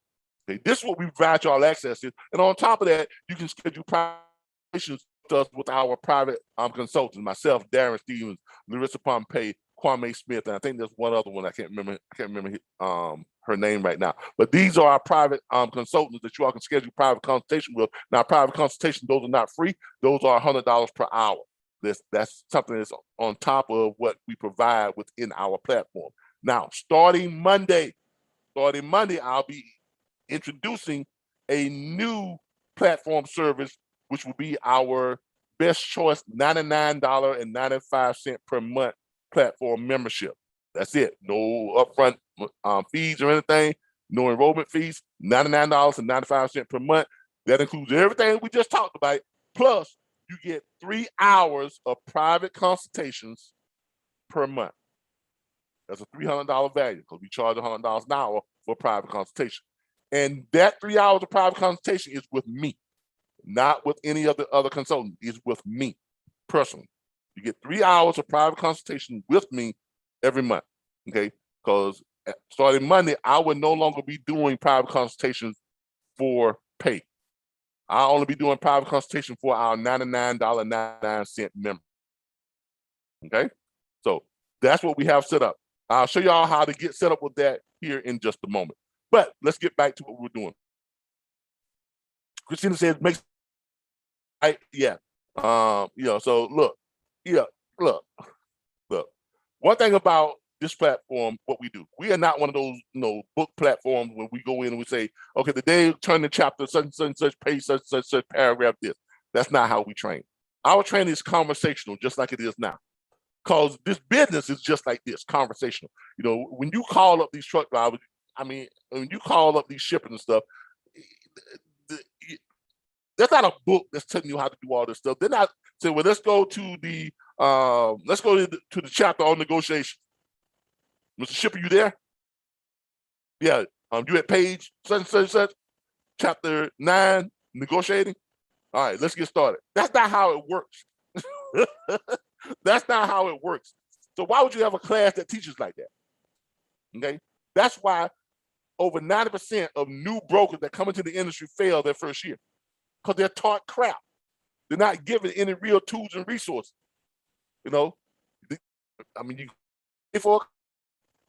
Okay, this is what we provide y'all access to. And on top of that, you can schedule consultations with us with our private consultants, myself, Darren Stevens, Larissa Pompey, Kwame Smith, and I think there's one other one I can't remember her name right now. But these are our private consultants that you all can schedule private consultation with. Now, private consultation, those are not free. Those are $100 per hour. That's something that's on top of what we provide within our platform. Now, starting Monday, I'll be introducing a new platform service, which will be our best choice $99.95 per month platform membership. That's it. No upfront fees or anything. No enrollment fees. $99.95 per month. That includes everything we just talked about. Plus, you get 3 hours of private consultations per month. That's a $300 value because we charge $100 an hour for private consultation. And that 3 hours of private consultation is with me, not with any of the other consultants. It's with me personally. You get 3 hours of private consultation with me every month, okay? Because starting Monday, I will no longer be doing private consultations for pay. I'll only be doing private consultation for our $99.99 member, okay? So that's what we have set up. I'll show y'all how to get set up with that here in just a moment. But let's get back to what we're doing. Christina says, so look. One thing about this platform, what we do, we are not one of those, book platforms where we go in and we say, okay, today turn the chapter, such and such page, such paragraph, this. That's not how we train. Our training is conversational, just like it is now. Because this business is just like this, conversational. When you call up these truck drivers, when you call up these shippers and stuff, there's not a book that's telling you how to do all this stuff. They're not saying, well, let's go to the chapter on negotiation. Mr. Shipper, you there? Yeah, you at page such, chapter 9, negotiating. All right, let's get started. That's not how it works. That's not how it works. So why would you have a class that teaches like that? Okay, that's why over 90% of new brokers that come into the industry fail their first year, because they're taught crap. They're not given any real tools and resources. You pay for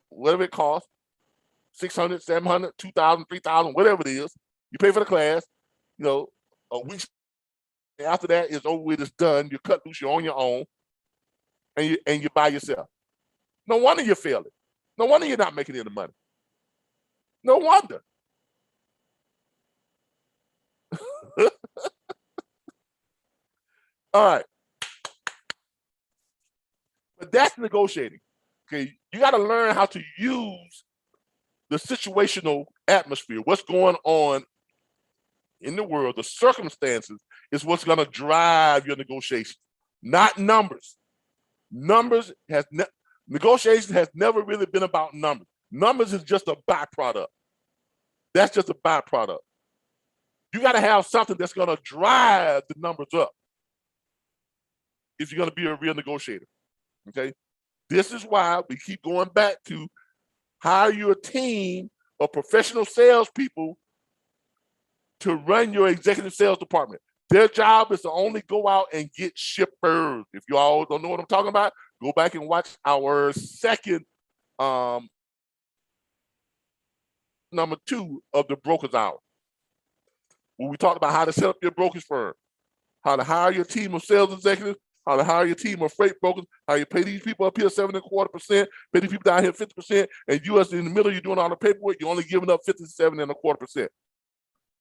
whatever it costs, $600, $700, $2,000, $3,000, whatever it is. You pay for the class. A week after that, it's over with. It's done. You're cut loose. You're on your own, and you're by yourself. No wonder you're failing. No wonder you're not making any money. No wonder. All right. But that's negotiating. Okay. You got to learn how to use the situational atmosphere, what's going on in the world, the circumstances is what's going to drive your negotiation, not numbers. Negotiation has never really been about numbers. Numbers is just a byproduct. That's just a byproduct. You got to have something that's going to drive the numbers up if you're going to be a real negotiator, okay? This is why we keep going back to hire you a team of professional salespeople to run your executive sales department. Their job is to only go out and get shippers. If you all don't know what I'm talking about, go back and watch our second number 2 of the Brokers Hour, when we talked about how to set up your brokerage firm, how to hire your team of sales executives, how to hire your team of freight brokers, how you pay these people up here 7.25%, pay these people down here 50%, and you as in the middle, you're doing all the paperwork, you're only giving up 57.25%.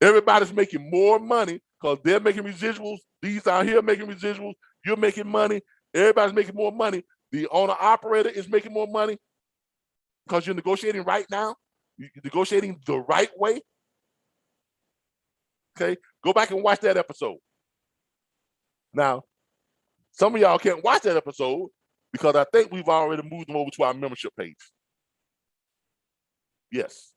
Everybody's making more money because they're making residuals. These out here making residuals. You're making money. Everybody's making more money. The owner operator is making more money because you're negotiating right now. You're negotiating the right way. Okay, go back and watch that episode. Now, some of y'all can't watch that episode because I think we've already moved them over to our membership page. Yes,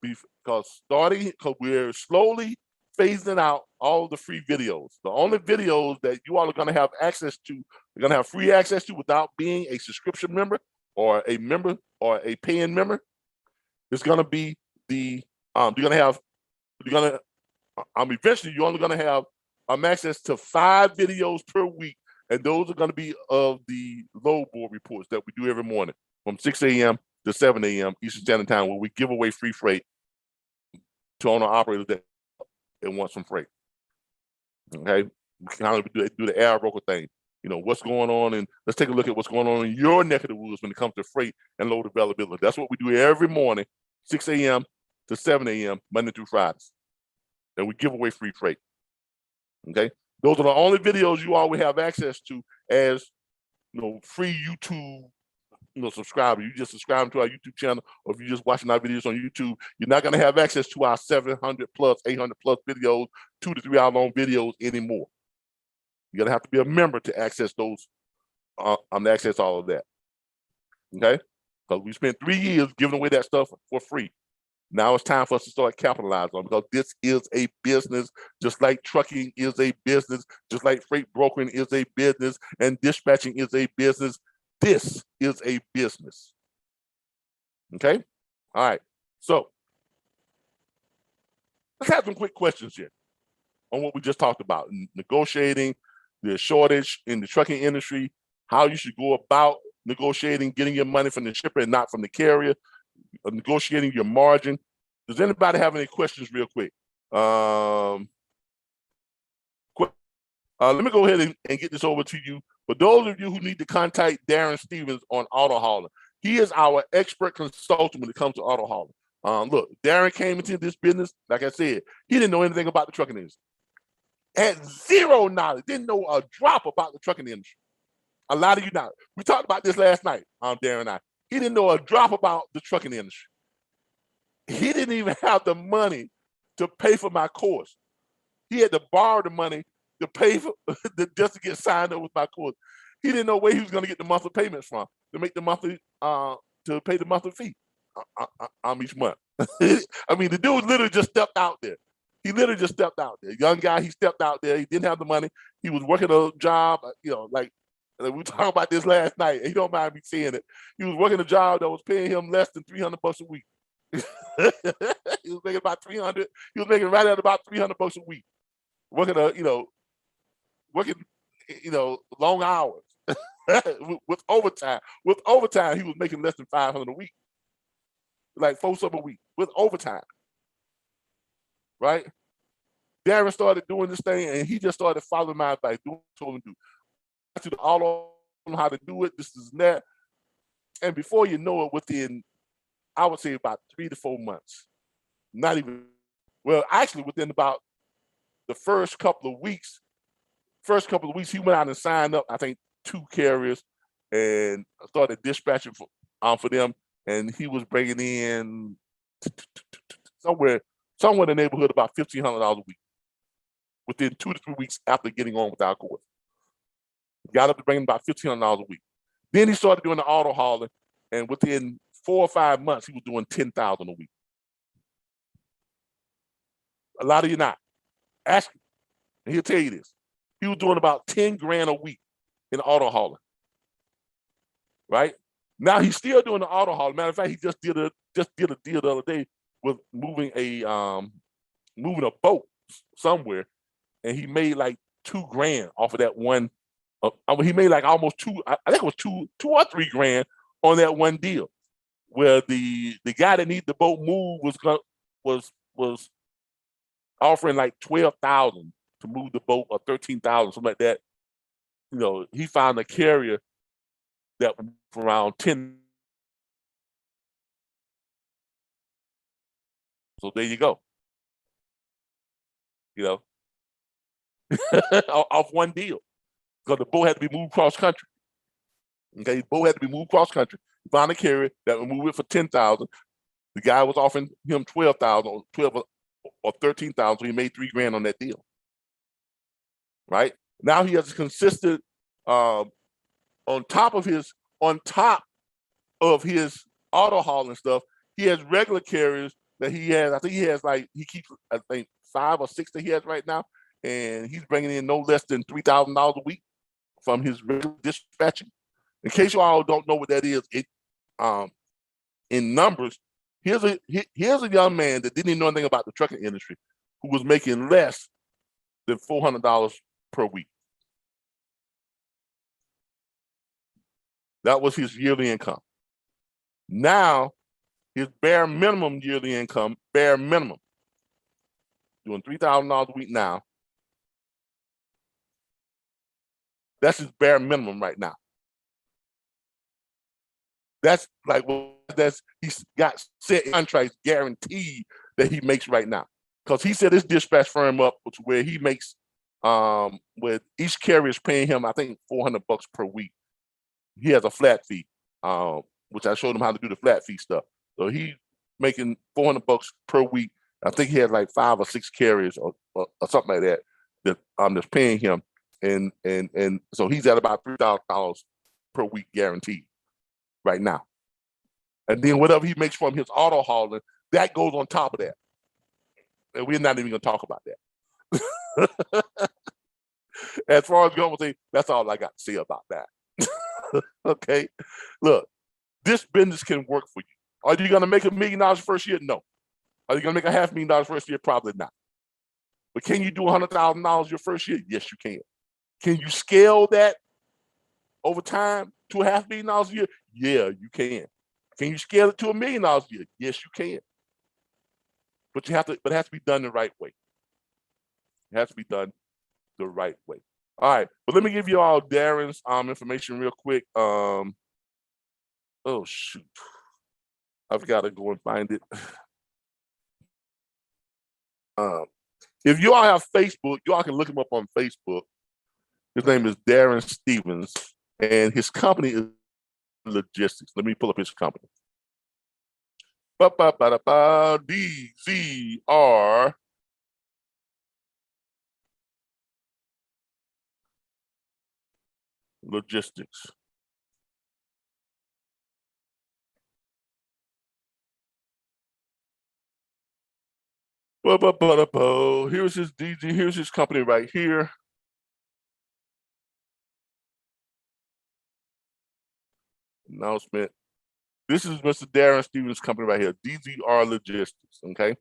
because we're slowly phasing out all the free videos. The only videos that you all are going to have access to, you're going to have free access to without being a subscription member or a member or a paying member. It's going to be eventually you're only going to have access to 5 videos per week, and those are going to be of the load board reports that we do every morning from 6 a.m. to 7 a.m. Eastern Standard Time, where we give away free freight to owner operators that want some freight. Okay, we kind of do the air broker thing. You know what's going on, and let's take a look at what's going on in your neck of the woods when it comes to freight and load availability. That's what we do every morning, 6 a.m. to 7 a.m. Monday through Fridays, and we give away free freight. Okay, those are the only videos you always have access to as free YouTube subscriber. You just subscribe to our YouTube channel, or if you're just watching our videos on YouTube, you're not going to have access to our 700 plus, 800 plus videos, 2 to 3 hour long videos anymore. You're going to have to be a member to access those, access all of that. Okay, because we spent 3 years giving away that stuff for free. Now it's time for us to start capitalizing on it, because this is a business, just like trucking is a business, just like freight brokering is a business, and dispatching is a business. This is a business. Okay? All right. So let's have some quick questions here on what we just talked about. Negotiating the shortage in the trucking industry, how you should go about negotiating, getting your money from the shipper and not from the carrier, negotiating your margin. Does anybody have any questions real quick? Let me go ahead and get this over to you. For those of you who need to contact Darren Stevens on auto hauling, he is our expert consultant when it comes to auto hauling. Look, Darren came into this business, like I said, he didn't know anything about the trucking industry. Had zero knowledge, didn't know a drop about the trucking industry. A lot of you know. We talked about this last night, Darren and I. He didn't know a drop about the trucking industry. He didn't even have the money to pay for my course. He had to borrow the money to pay for just to get signed up with my course. He didn't know where he was going to get the monthly payments from to make the monthly to pay the monthly fee each month. I mean, the dude literally just stepped out there. He literally just stepped out there. Young guy, he stepped out there. He didn't have the money. He was working a job, like we were talking about this last night. And he don't mind me saying it. He was working a job that was paying him less than $300 a week. He was making about 300. He was making right at about $300 a week. Working long hours with overtime. With overtime, he was making less than $500 a week, like $400 a week with overtime. Right? Darren started doing this thing, and he just started following my advice, doing what I told him to do. I told all on how to do it. This is that, and before you know it, within, I would say, about 3 to 4 months, not even. Well, actually, within about the first couple of weeks, he went out and signed up, I think, 2 carriers and started dispatching for them. And he was bringing in somewhere in the neighborhood about $1,500 a week within 2 to 3 weeks after getting on with our course. Got up to bringing about $1,500 a week. Then he started doing the auto hauling, and within 4 or 5 months, he was doing $10,000 a week. A lot of you not. Ask him, and he'll tell you this. He was doing about 10 grand a week in auto hauling. Right? Now he's still doing the auto hauling. Matter of fact, he just did a deal the other day with moving a boat somewhere, and he made like $2 grand off of that one. He made like almost I think it was two or 3 grand on that one deal, where the guy that needed the boat moved was offering like $12,000 to move the boat, or $13,000, something like that. he found a carrier that was around 10. So there you go. Off one deal, because the boat had to be moved cross country. Okay, the boat had to be moved cross country. He found a carrier that would move it for 10,000. The guy was offering him 12,000 or 12 or 13,000. So he made $3,000 on that deal. Right now, he has a consistent on top of his auto hauling stuff. He has regular carriers that he has. I think he keeps 5 or 6 that he has right now, and he's bringing in no less than $3,000 a week from his regular dispatching. In case you all don't know what that is, in numbers, here's a young man that didn't even know anything about the trucking industry, who was making less than $400 per week. That was his yearly income. Now, his bare minimum yearly income, doing $3,000 a week now. That's his bare minimum right now. That's he's got set contracts guaranteed that he makes right now. Because he set his dispatch firm up to where he makes, with each carrier is paying him, I think, $400 per week. He has a flat fee, which I showed him how to do the flat fee stuff. So he's making $400 per week. I think he had like 5 or 6 carriers or something like that that's paying him, and so he's at about $3,000 per week guaranteed right now. And then whatever he makes from his auto hauling, that goes on top of that. And we're not even going to talk about that. As far as going to say, that's all I got to say about that. Okay, look, this business can work for you. Are you going to make $1 million first year? No. Are you going to make $500,000 first year? Probably not. But can you do $100,000 your first year? Yes, you can. Can you scale that over time to $500,000 a year? Yeah, you can. Can you scale it to $1 million a year? Yes, you can. But it has to be done the right way. It has to be done the right way. All right, but let me give you all Darren's information real quick. Oh shoot, I've got to go and find it. If you all have Facebook, you all can look him up on Facebook. His name is Darren Stevens, and his company is Logistics. Let me pull up his company. DZR Logistics. Here's his DZ. Here's his company right here. Announcement. This is Mr. Darren Stevens' company right here, DZR Logistics. Okay.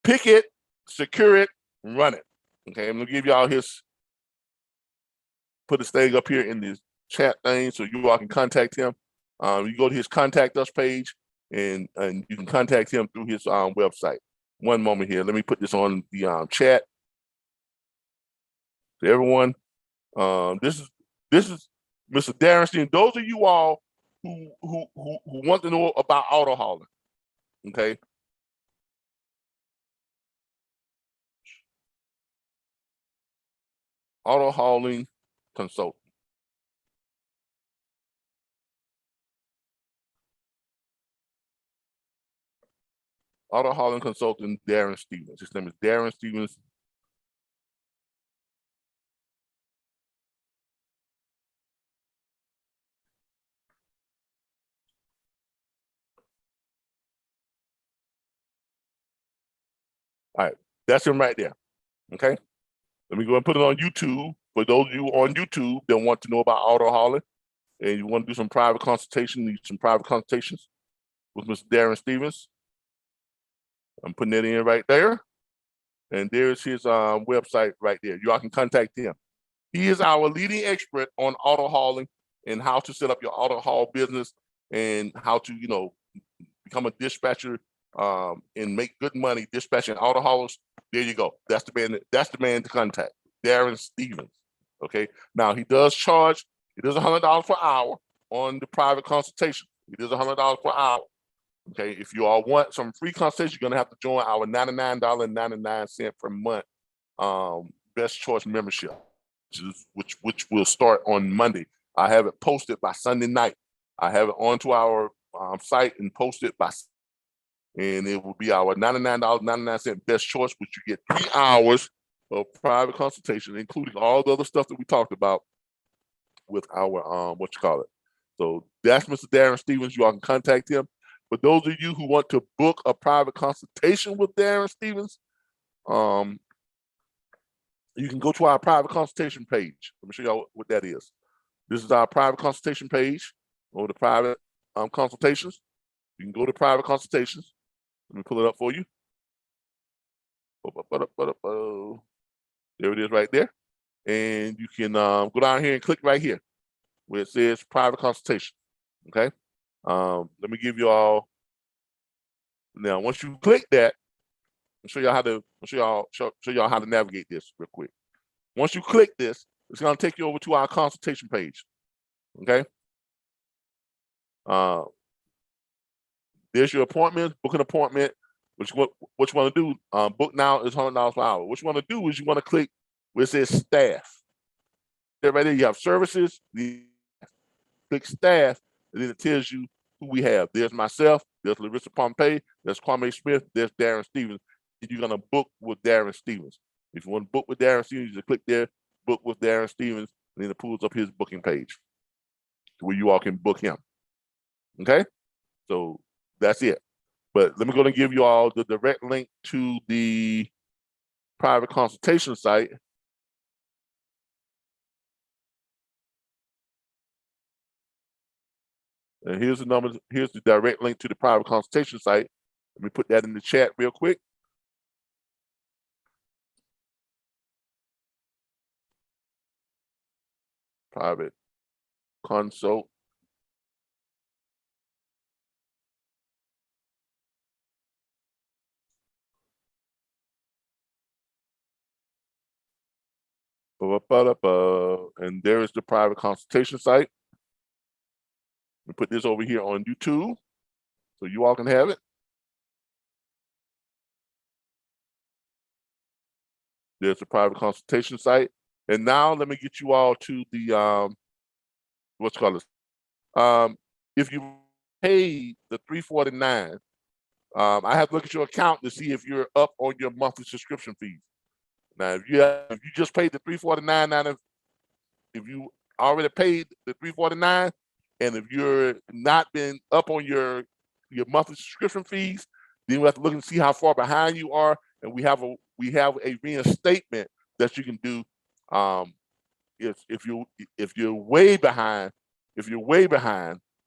Pick it, secure it, run it. Okay. I'm gonna give y'all put this thing up here in this chat thing so you all can contact him. You go to his contact us page and you can contact him through his website. One moment here. Let me put this on the chat. So everyone, this is Mr. Darren Stevens. Those of you all who want to know about auto hauling, okay? Auto hauling consultant. Auto hauling consultant Darren Stevens. His name is Darren Stevens. All right, that's him right there. Okay, let me go and put it on YouTube. For those of you on YouTube that want to know about auto hauling and you want to do some private consultation, need some private consultations with Mr. Darren Stevens. I'm putting that in right there. And there's his website right there. You all can contact him. He is our leading expert on auto hauling and how to set up your auto haul business and how to, become a dispatcher and make good money dispatching auto haulers. There you go. That's the man to contact. Darren Stevens. Okay. Now he does charge. It is $100 per hour on the private consultation. It is $100 per hour. Okay. If you all want some free consultation, you're gonna have to join our $99.99 per month best choice membership, which will start on Monday. I have it posted by Sunday night. I have it onto our site and posted by, and it will be our $99.99 best choice, which you get 3 hours of private consultation, including all the other stuff that we talked about with our So that's Mr. Darren Stevens. You all can contact him. For those of you who want to book a private consultation with Darren Stevens, you can go to our private consultation page. Let me show y'all what that is. This is our private consultation page, or the private consultations. You can go to private consultations. Let me pull it up for you. There it is right there. And you can go down here and click right here where it says private consultation. Okay. Let me give you all. Now, once you click that, I'll show y'all how to show y'all how to navigate this real quick. Once you click this, it's going to take you over to our consultation page. Okay. There's your appointment, book an appointment. What you want to do, book now is $100 per hour. What you want to do is you want to click where it says staff. There right there, you have services, click staff, and then it tells you who we have. There's myself, there's Larissa Pompey, there's Kwame Smith, there's Darren Stevens. You're going to book with Darren Stevens. If you want to book with Darren Stevens, you just click there, book with Darren Stevens, and then it pulls up his booking page where you all can book him. Okay? So that's it. But let me go and give you all the direct link to the private consultation site. And here's the number, here's the direct link to the private consultation site. Let me put that in the chat real quick. Private consult. And there is the private consultation site. We put this over here on YouTube so you all can have it. There's the private consultation site. And now let me get you all to the if you pay the $349, I have to look at your account to see if you're up on your monthly subscription fees. Now, if you just paid the $349, now if you already paid the $349, and if you're not been up on your monthly subscription fees, then we have to look and see how far behind you are, and we have a reinstatement that you can do. If you're way behind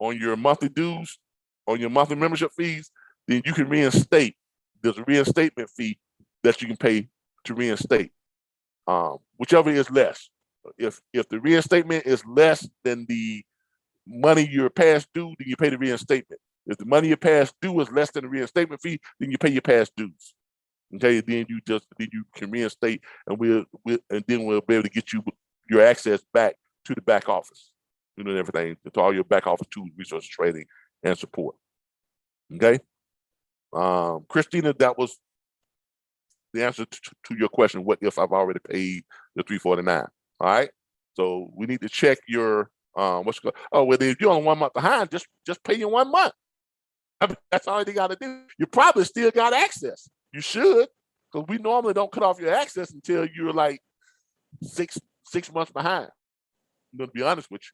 on your monthly dues, on your monthly membership fees, then you can reinstate. There's a reinstatement fee that you can pay to reinstate, whichever is less. If the reinstatement is less than the money you're past due, then you pay the reinstatement. If the money you're past due is less than the reinstatement fee, then you pay your past dues. Okay, then you can reinstate, and then we'll be able to get you your access back to the back office, and everything, to all your back office tools, resources, training, and support. Okay, Christina, that was the answer to your question. What if I've already paid the $349? All right, so we need to check your well, if you're on 1 month behind, just pay your 1 month. I mean, that's all you got to do. You probably still got access. You should, because we normally don't cut off your access until you're like six months behind. I'm going to be honest with you.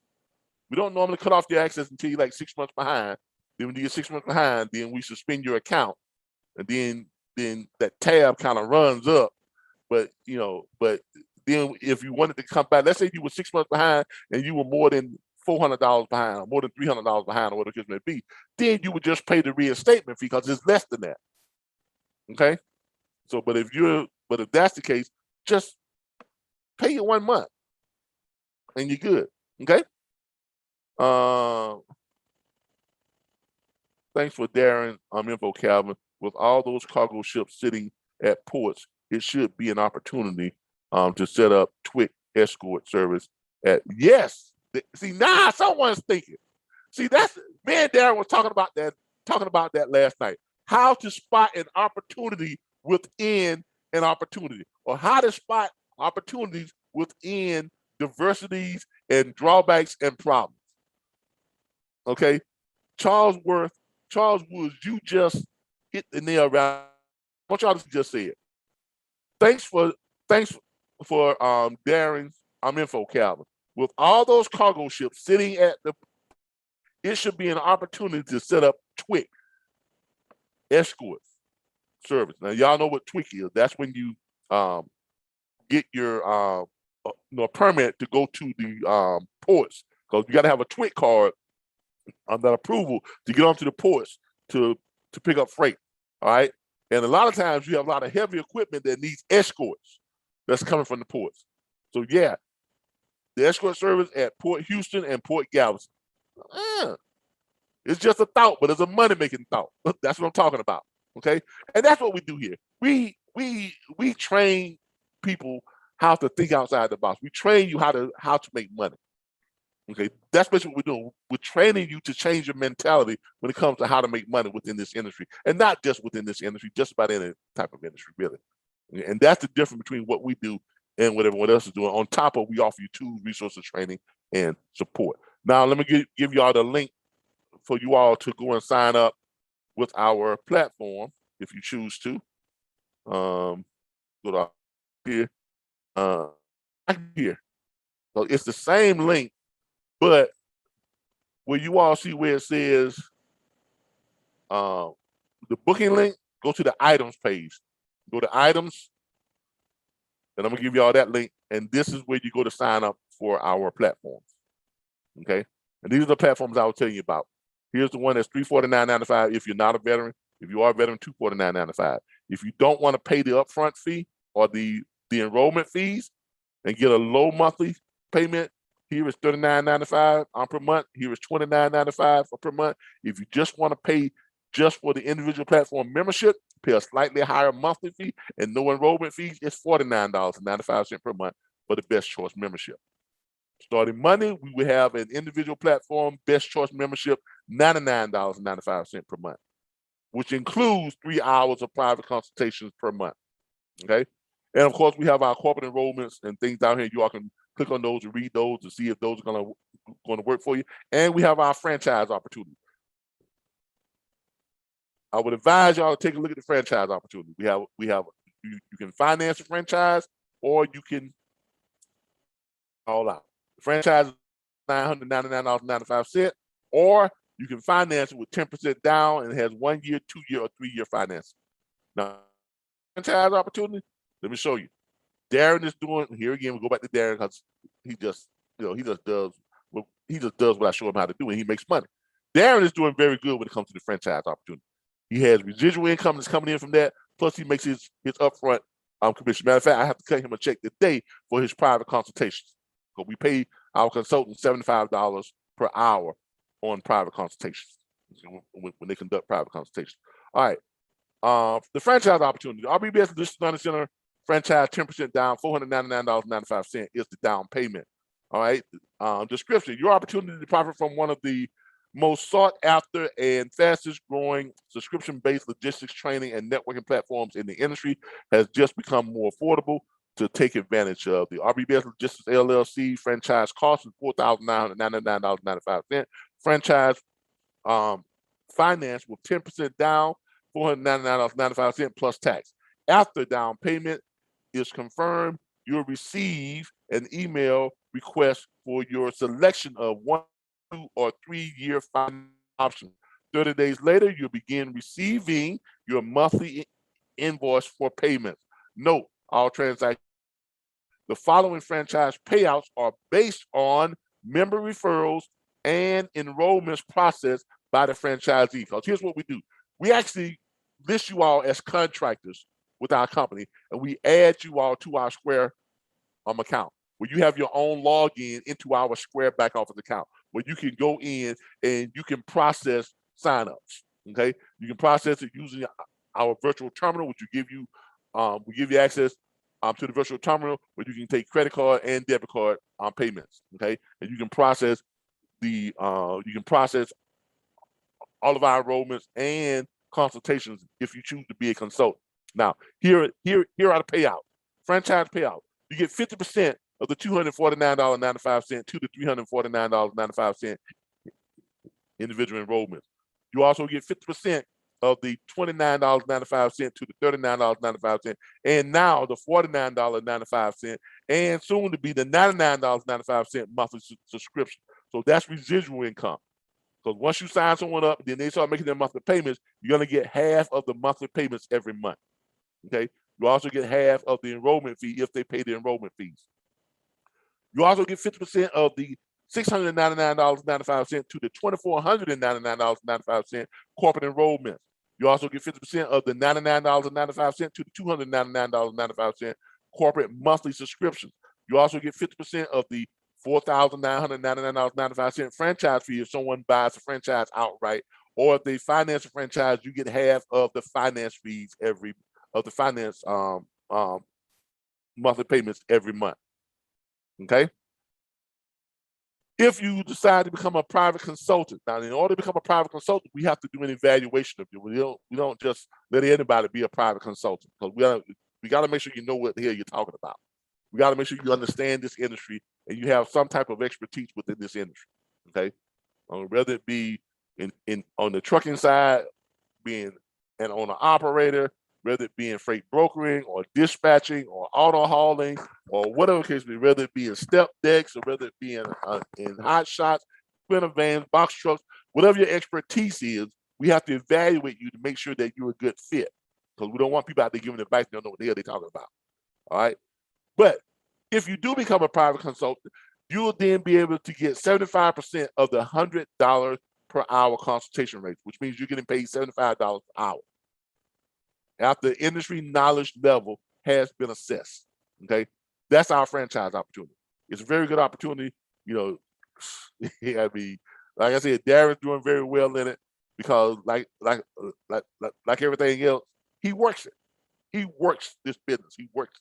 We don't normally cut off your access until you're like 6 months behind. Then when you get 6 months behind, then we suspend your account, and then that tab kind of runs up. But then if you wanted to come back, let's say you were 6 months behind and you were more than $400 behind, or more than $300 behind, or whatever the case may be, then you would just pay the reinstatement fee because it's less than that. Okay, so but if that's the case, just pay your 1 month and you're good. Okay. Thanks for Darren info, Calvin. With all those cargo ships sitting at ports, it should be an opportunity to set up TWIC escort service at, yes. See, now someone's thinking. See, that's, me and Darren was talking about that last night. How to spot an opportunity within an opportunity, or how to spot opportunities within diversities and drawbacks and problems. Okay, Charles Woods, you just hit the nail right. I want y'all to just say it. Thanks for Darren's info, Calvin. With all those cargo ships sitting at the, it should be an opportunity to set up TWIC escort service. Now, y'all know what TWIC is. That's when you get your permit to go to the ports, because you got to have a TWIC card on that approval to get onto the ports to pick up freight. All right, and a lot of times you have a lot of heavy equipment that needs escorts that's coming from the ports. So yeah, the escort service at Port Houston and Port Galveston. It's just a thought, but it's a money-making thought. That's what I'm talking about. Okay, and that's what we do here. We train people how to think outside the box. We train you how to make money. Okay, that's basically what we're doing. We're training you to change your mentality when it comes to how to make money within this industry, and not just within this industry, just about any type of industry, really. And that's the difference between what we do and what everyone else is doing. On top of, we offer you tools, resources, training, and support. Now, let me give y'all the link for you all to go and sign up with our platform if you choose to. Go to here. Here. So it's the same link, but where you all see where it says the booking link, go to the items page. Go to items, and I'm gonna give you all that link. And this is where you go to sign up for our platforms. Okay, and these are the platforms I was telling you about. Here's the one that's $349.95 if you're not a veteran. If you are a veteran, $249.95. If you don't want to pay the upfront fee or the enrollment fees and get a low monthly payment, here is $39.95 per month. Here is $29.95 per month. If you just want to pay just for the individual platform membership, pay a slightly higher monthly fee and no enrollment fees, it's $49.95 per month for the Best Choice membership. Starting Monday, we will have an individual platform Best Choice membership, $99.95 per month, which includes 3 hours of private consultations per month. Okay, and of course we have our corporate enrollments and things down here. You all can click on those and read those to see if those are going to work for you. And we have our franchise opportunity. I would advise y'all to take a look at the franchise opportunity. We have you can finance a franchise, or you can all out. The franchise is $999.95, or you can finance it with 10% down, and it has 1 year, 2 year, or 3 year financing. Now, franchise opportunity, let me show you. Darren is doing, here again, we go back to Darren because he just does what I show him how to do, and he makes money. Darren is doing very good when it comes to the franchise opportunity. He has residual income that's coming in from that, plus he makes his upfront commission. Matter of fact, I have to cut him a check today for his private consultations. So we pay our consultants $75 per hour on private consultations when they conduct private consultations. All right. The franchise opportunity. The RBBS District Learning Center franchise 10% down, $499.95 is the down payment. All right. Description: your opportunity to profit from one of the most sought after and fastest growing subscription-based logistics training and networking platforms in the industry has just become more affordable to take advantage of. The RBBS Logistics LLC franchise cost is $4,999.95. Franchise finance with 10% down, $499.95 plus tax. After down payment is confirmed, you'll receive an email request for your selection of 1, 2, or 3 year finance option. 30 days later, you'll begin receiving your monthly invoice for payments. Note, all transactions. The following franchise payouts are based on member referrals and enrollments processed by the franchisee. Because here's what we do. We actually list you all as contractors with our company, and we add you all to our Square account, where you have your own login into our Square back office account, where you can go in and you can process signups. Okay, you can process it using our virtual terminal, which will give you we give you access to the virtual terminal where you can take credit card and debit card payments. Okay, and you can process all of our enrollments and consultations if you choose to be a consultant. Now, here are the payout. Franchise payout. You get 50% of the $249.95 to the $349.95 individual enrollments. You also get 50% of the $29.95 to the $39.95, and now the $49.95, and soon to be the $99.95 monthly subscription. So that's residual income. Because once you sign someone up, then they start making their monthly payments, you're going to get half of the monthly payments every month. Okay. You also get half of the enrollment fee if they pay the enrollment fees. You also get 50% of the $699.95 to the $2,499.95 corporate enrollments. You also get 50% of the $99.95 to the $299.95 corporate monthly subscriptions. You also get 50% of the $4,999.95 franchise fee if someone buys a franchise outright, or if they finance a franchise, you get half of the finance fees monthly payments every month. Okay. If you decide to become a private consultant, now in order to become a private consultant, we have to do an evaluation of you. We don't just let anybody be a private consultant, because we got to make sure you know what the hell you're talking about. We got to make sure you understand this industry and you have some type of expertise within this industry. Okay, whether it be on the trucking side, being an owner operator, whether it be in freight brokering or dispatching or auto hauling or whatever the case may be, whether it be in step decks or whether it be in hot shots, sprinter vans, box trucks, whatever your expertise is, we have to evaluate you to make sure that you're a good fit, because we don't want people out there giving advice they don't know what the hell they're talking about. All right. But if you do become a private consultant, you will then be able to get 75% of the $100 per hour consultation rate, which means you're getting paid $75 per hour after the industry knowledge level has been assessed. Okay, that's our franchise opportunity. It's a very good opportunity. You know, I mean, like I said, Darren's doing very well in it because, like everything else, he works it. He works this business. He works it.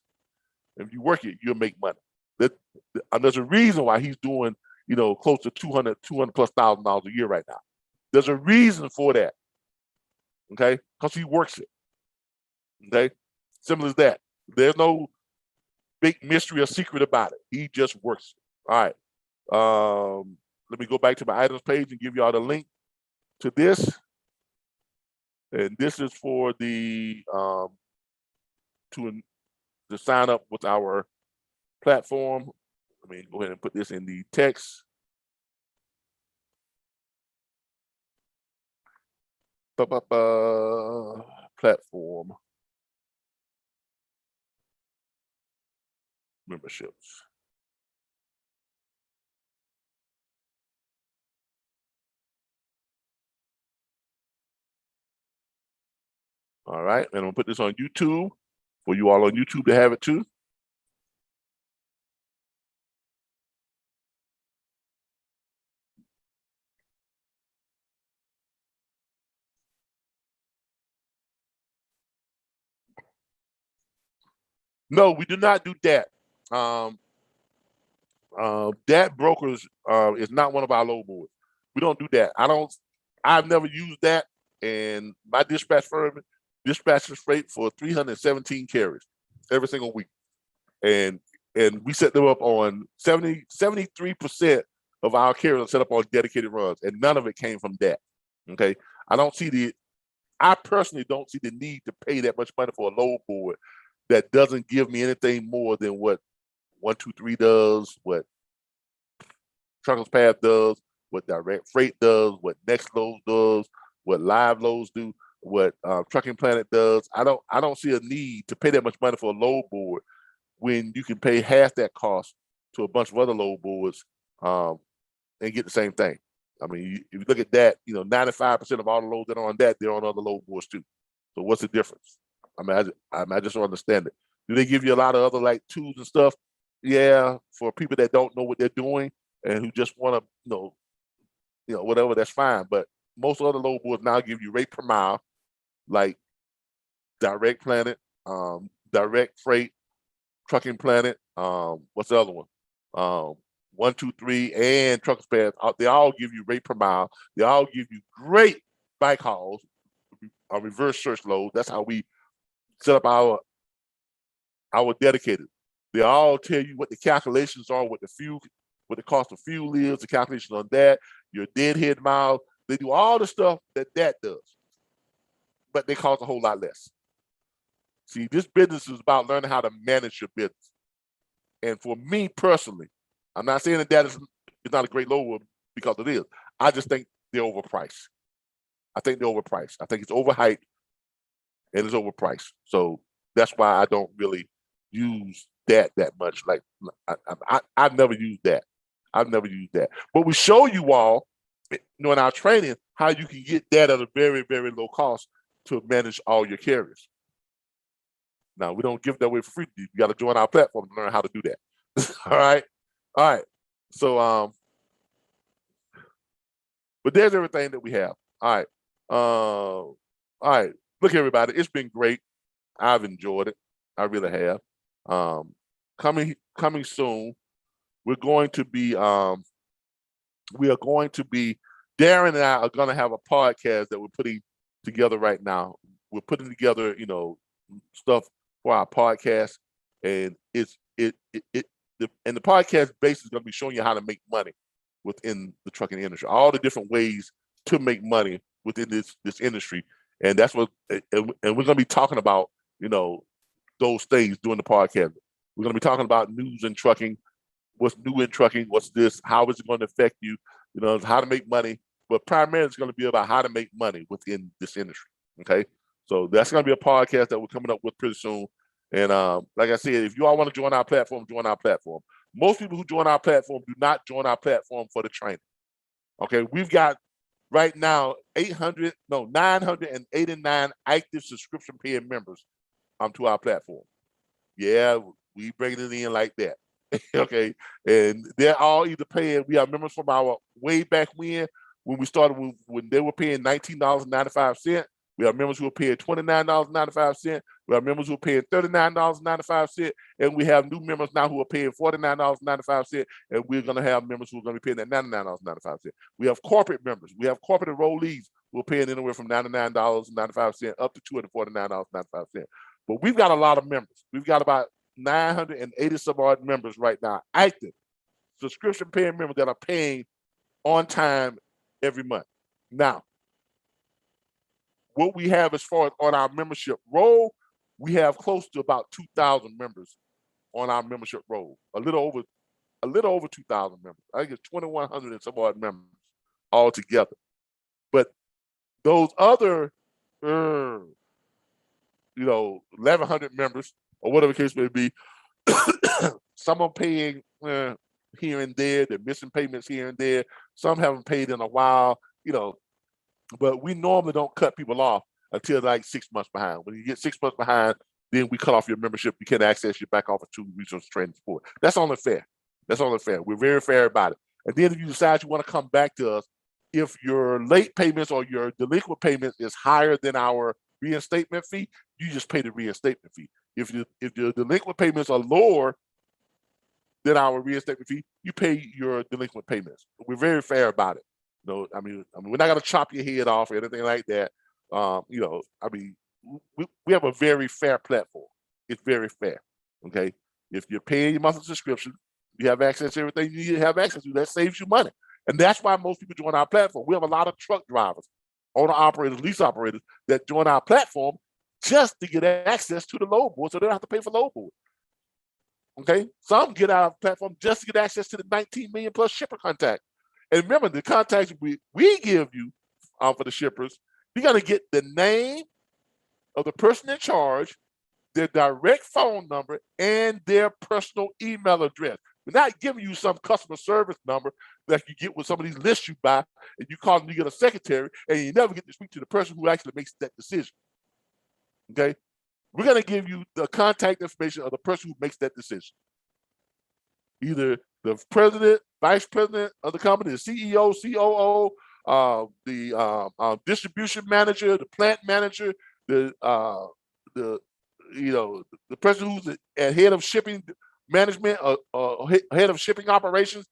If you work it, you'll make money. There's a reason why he's doing, close to $200 plus $1,000 a year right now. There's a reason for that. Okay, because he works it. Okay, simple as that. There's no big mystery or secret about it. He just works it. All right. Let me go back to my items page and give y'all the link to this. And this is for the to sign up with our platform. Let me go ahead and put this in the text. Platform memberships. All right, and I'm gonna put this on YouTube for you all on YouTube to have it too. No, we do not do that. That brokers is not one of our load boards. We don't do that. I've never used that, and my dispatch firm dispatches freight for 317 carriers every single week, and we set them up on 73% of our carriers are set up on dedicated runs, and none of it came from that. Okay, I personally don't see the need to pay that much money for a load board that doesn't give me anything more than what 123 does, what Truckers Path does, what Direct Freight does, what Next Loads does, what Live Loads do, what Trucking Planet does. I don't see a need to pay that much money for a load board when you can pay half that cost to a bunch of other load boards and get the same thing. I mean, if you look at that, 95% of all the loads that are on that, they're on other load boards too. So what's the difference? I just don't understand it. Do they give you a lot of other tools and stuff? Yeah, for people that don't know what they're doing and who just want to, whatever, that's fine. But most other load boards now give you rate per mile, like Direct Planet, Direct Freight, Trucking Planet, what's the other one? 123 and Truckers Pass. They all give you rate per mile. They all give you great bike hauls, reverse search load. That's how we set up our dedicated. They all tell you what the calculations are, what the cost of fuel is, the calculations on that, your deadhead miles. They do all the stuff that does, but they cost a whole lot less. See, this business is about learning how to manage your business. And for me personally, I'm not saying that is not a great load because it is. I just think they're overpriced. I think they're overpriced. I think it's overhyped and it's overpriced. So that's why I don't really use that much. Like I've never used that. I've never used that. But we show you all, in our training, how you can get that at a very, very low cost to manage all your carriers. Now, we don't give that away for free. You got to join our platform to learn how to do that. All right. So, but there's everything that we have. All right. Look, everybody, it's been great. I've enjoyed it. I really have. Coming soon, we're going to be, Darren and I are going to have a podcast that we're putting together right now. We're putting together, stuff for our podcast, and the podcast base is going to be showing you how to make money within the trucking industry, all the different ways to make money within this industry, and that's what, and we're going to be talking about, those things during the podcast. We're going to be talking about news in trucking, what's new in trucking, what's this, how is it going to affect you, how to make money, but primarily it's going to be about how to make money within this industry. Okay. So that's going to be a podcast that we're coming up with pretty soon. And like I said, if you all want to join our platform, join our platform. Most people who join our platform do not join our platform for the training. Okay, we've got right now 989 active subscription paying members to our platform. Yeah, we bring it in like that. Okay, and they're all either paying. We have members from our way back when we started, when they were paying $19.95. We have members who are paying $29.95. We have members who are paying $39.95. And we have new members now who are paying $49.95. And we're going to have members who are going to be paying that $99.95. We have corporate members. We have corporate enrollees who are paying anywhere from $99.95 up to $249.95. But we've got a lot of members. We've got about 980 some odd members right now, active subscription paying members that are paying on time every month. Now, what we have as far as on our membership roll, we have close to about 2,000 members on our membership roll. A little over 2,000 members. I think it's 2,100 and some odd members all together. But those other, 1,100 members or whatever the case may be, some are paying here and there. They're missing payments here and there. Some haven't paid in a while. But we normally don't cut people off until like 6 months behind. When you get 6 months behind, then we cut off your membership. We can't access your back office to resource training support. That's only fair. We're very fair about it. And then if you decide you want to come back to us, if your late payments or your delinquent payments is higher than our reinstatement fee, you just pay the reinstatement fee. If your delinquent payments are lower than our reinstatement fee, you pay your delinquent payments. We're very fair about it. We're not going to chop your head off or anything like that. We have a very fair platform. It's very fair. Okay. If you're paying your monthly subscription, you have access to everything you need to have access to. That saves you money. And that's why most people join our platform. We have a lot of truck drivers, owner operators, lease operators that join our platform just to get access to the load board so they don't have to pay for load board. Okay. Some get our platform just to get access to the 19 million plus shipper contact. And remember, the contacts we give you for the shippers, you're going to get the name of the person in charge, their direct phone number, and their personal email address. We're not giving you some customer service number that you get with some of these lists you buy, and you call them, you get a secretary, and you never get to speak to the person who actually makes that decision. Okay? We're going to give you the contact information of the person who makes that decision. Either the president, vice president of the company, the CEO, COO, the distribution manager, the plant manager, the the person who's at head of shipping management or head of shipping operations,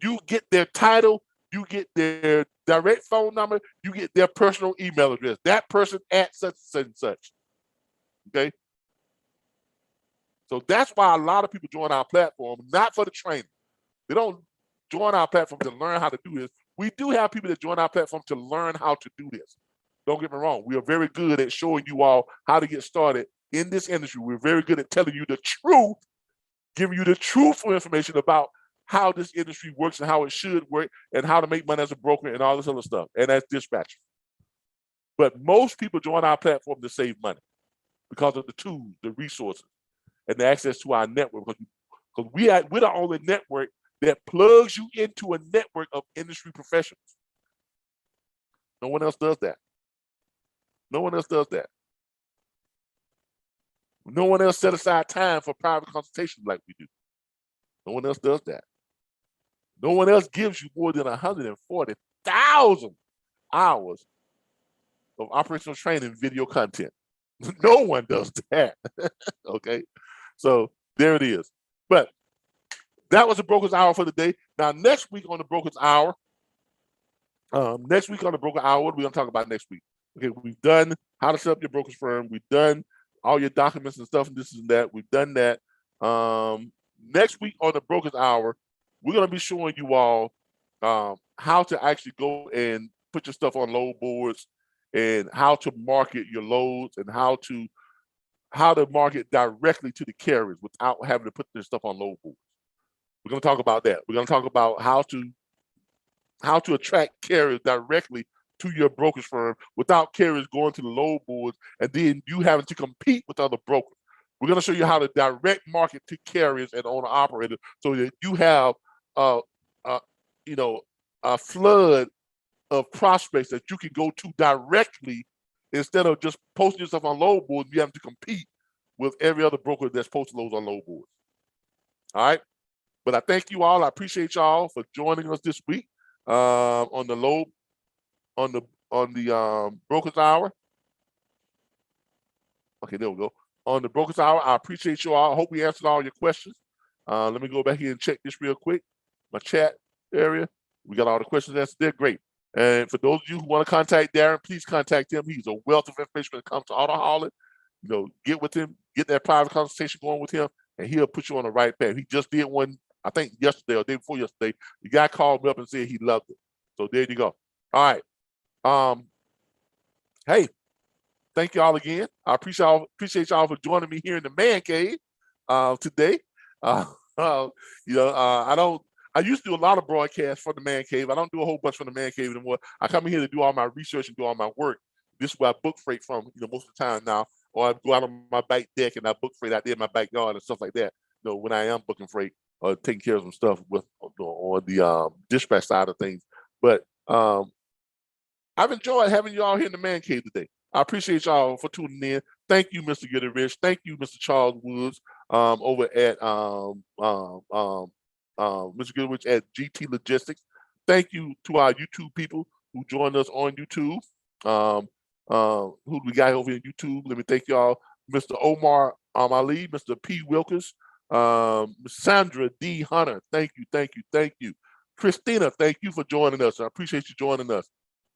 you get their title, you get their direct phone number, you get their personal email address. That person at such and such. Okay. So that's why a lot of people join our platform, not for the training. They don't join our platform to learn how to do this. We do have people that join our platform to learn how to do this. Don't get me wrong. We are very good at showing you all how to get started in this industry. We're very good at telling you the truth, giving you the truthful information about how this industry works and how it should work and how to make money as a broker and all this other stuff, and as dispatchers. But most people join our platform to save money because of the tools, the resources, and the access to our network. Because we're the only network that plugs you into a network of industry professionals. No one else does that. No one else does that. No one else set aside time for private consultation like we do. No one else does that. No one else gives you more than 140,000 hours of operational training video content. No one does that. Okay, so there it is. But that was the Broker's Hour for the day. Now, next week on the Broker's Hour, what are we going to talk about next week? Okay, we've done how to set up your broker's firm. We've done all your documents and stuff, and this and that. We've done that. Next week on the Broker's Hour, we're going to be showing you all how to actually go and put your stuff on load boards and how to market your loads and how to market directly to the carriers without having to put their stuff on load boards. We're going to talk about that. We're going to talk about how to attract carriers directly to your brokerage firm without carriers going to the load boards and then you having to compete with other brokers. We're going to show you how to direct market to carriers and owner operators so that you have a flood of prospects that you can go to directly instead of just posting yourself on load boards. You have to compete with every other broker that's posting loads on load boards. All right. But I thank you all. I appreciate y'all for joining us this week on the Broker's Hour. Okay, there we go. On the Broker's Hour, I appreciate you all. I hope we answered all your questions. Let me go back here and check this real quick. My chat area. We got all the questions answered there. Great. And for those of you who want to contact Darren, please contact him. He's a wealth of information when it comes to auto hauling. Get with him, get that private consultation going with him, and he'll put you on the right path. He just did one, I think yesterday or day before yesterday. The guy called me up and said he loved it. So there you go. All right. Hey, thank you all again. I appreciate y'all for joining me here in the man cave today. I used to do a lot of broadcasts for the man cave. I don't do a whole bunch from the man cave anymore. I come in here to do all my research and do all my work. This is where I book freight from, most of the time now. Or I go out on my back deck and I book freight out there in my backyard and stuff like that. When I am booking freight or taking care of some stuff with on the dispatch side of things. But I've enjoyed having you all here in the man cave today. I appreciate y'all for tuning in. Thank you, Mr. Goodrich. Thank you, Mr. Charles Woods, over at Mr. Goodrich at GT Logistics. Thank you to our YouTube people who joined us on YouTube. Who we got over here on YouTube? Let me thank y'all, Mr. Omar Ali, Mr. P. Wilkers, Sandra D. Hunter. Thank you. Christina, thank you for joining us. I appreciate you joining us.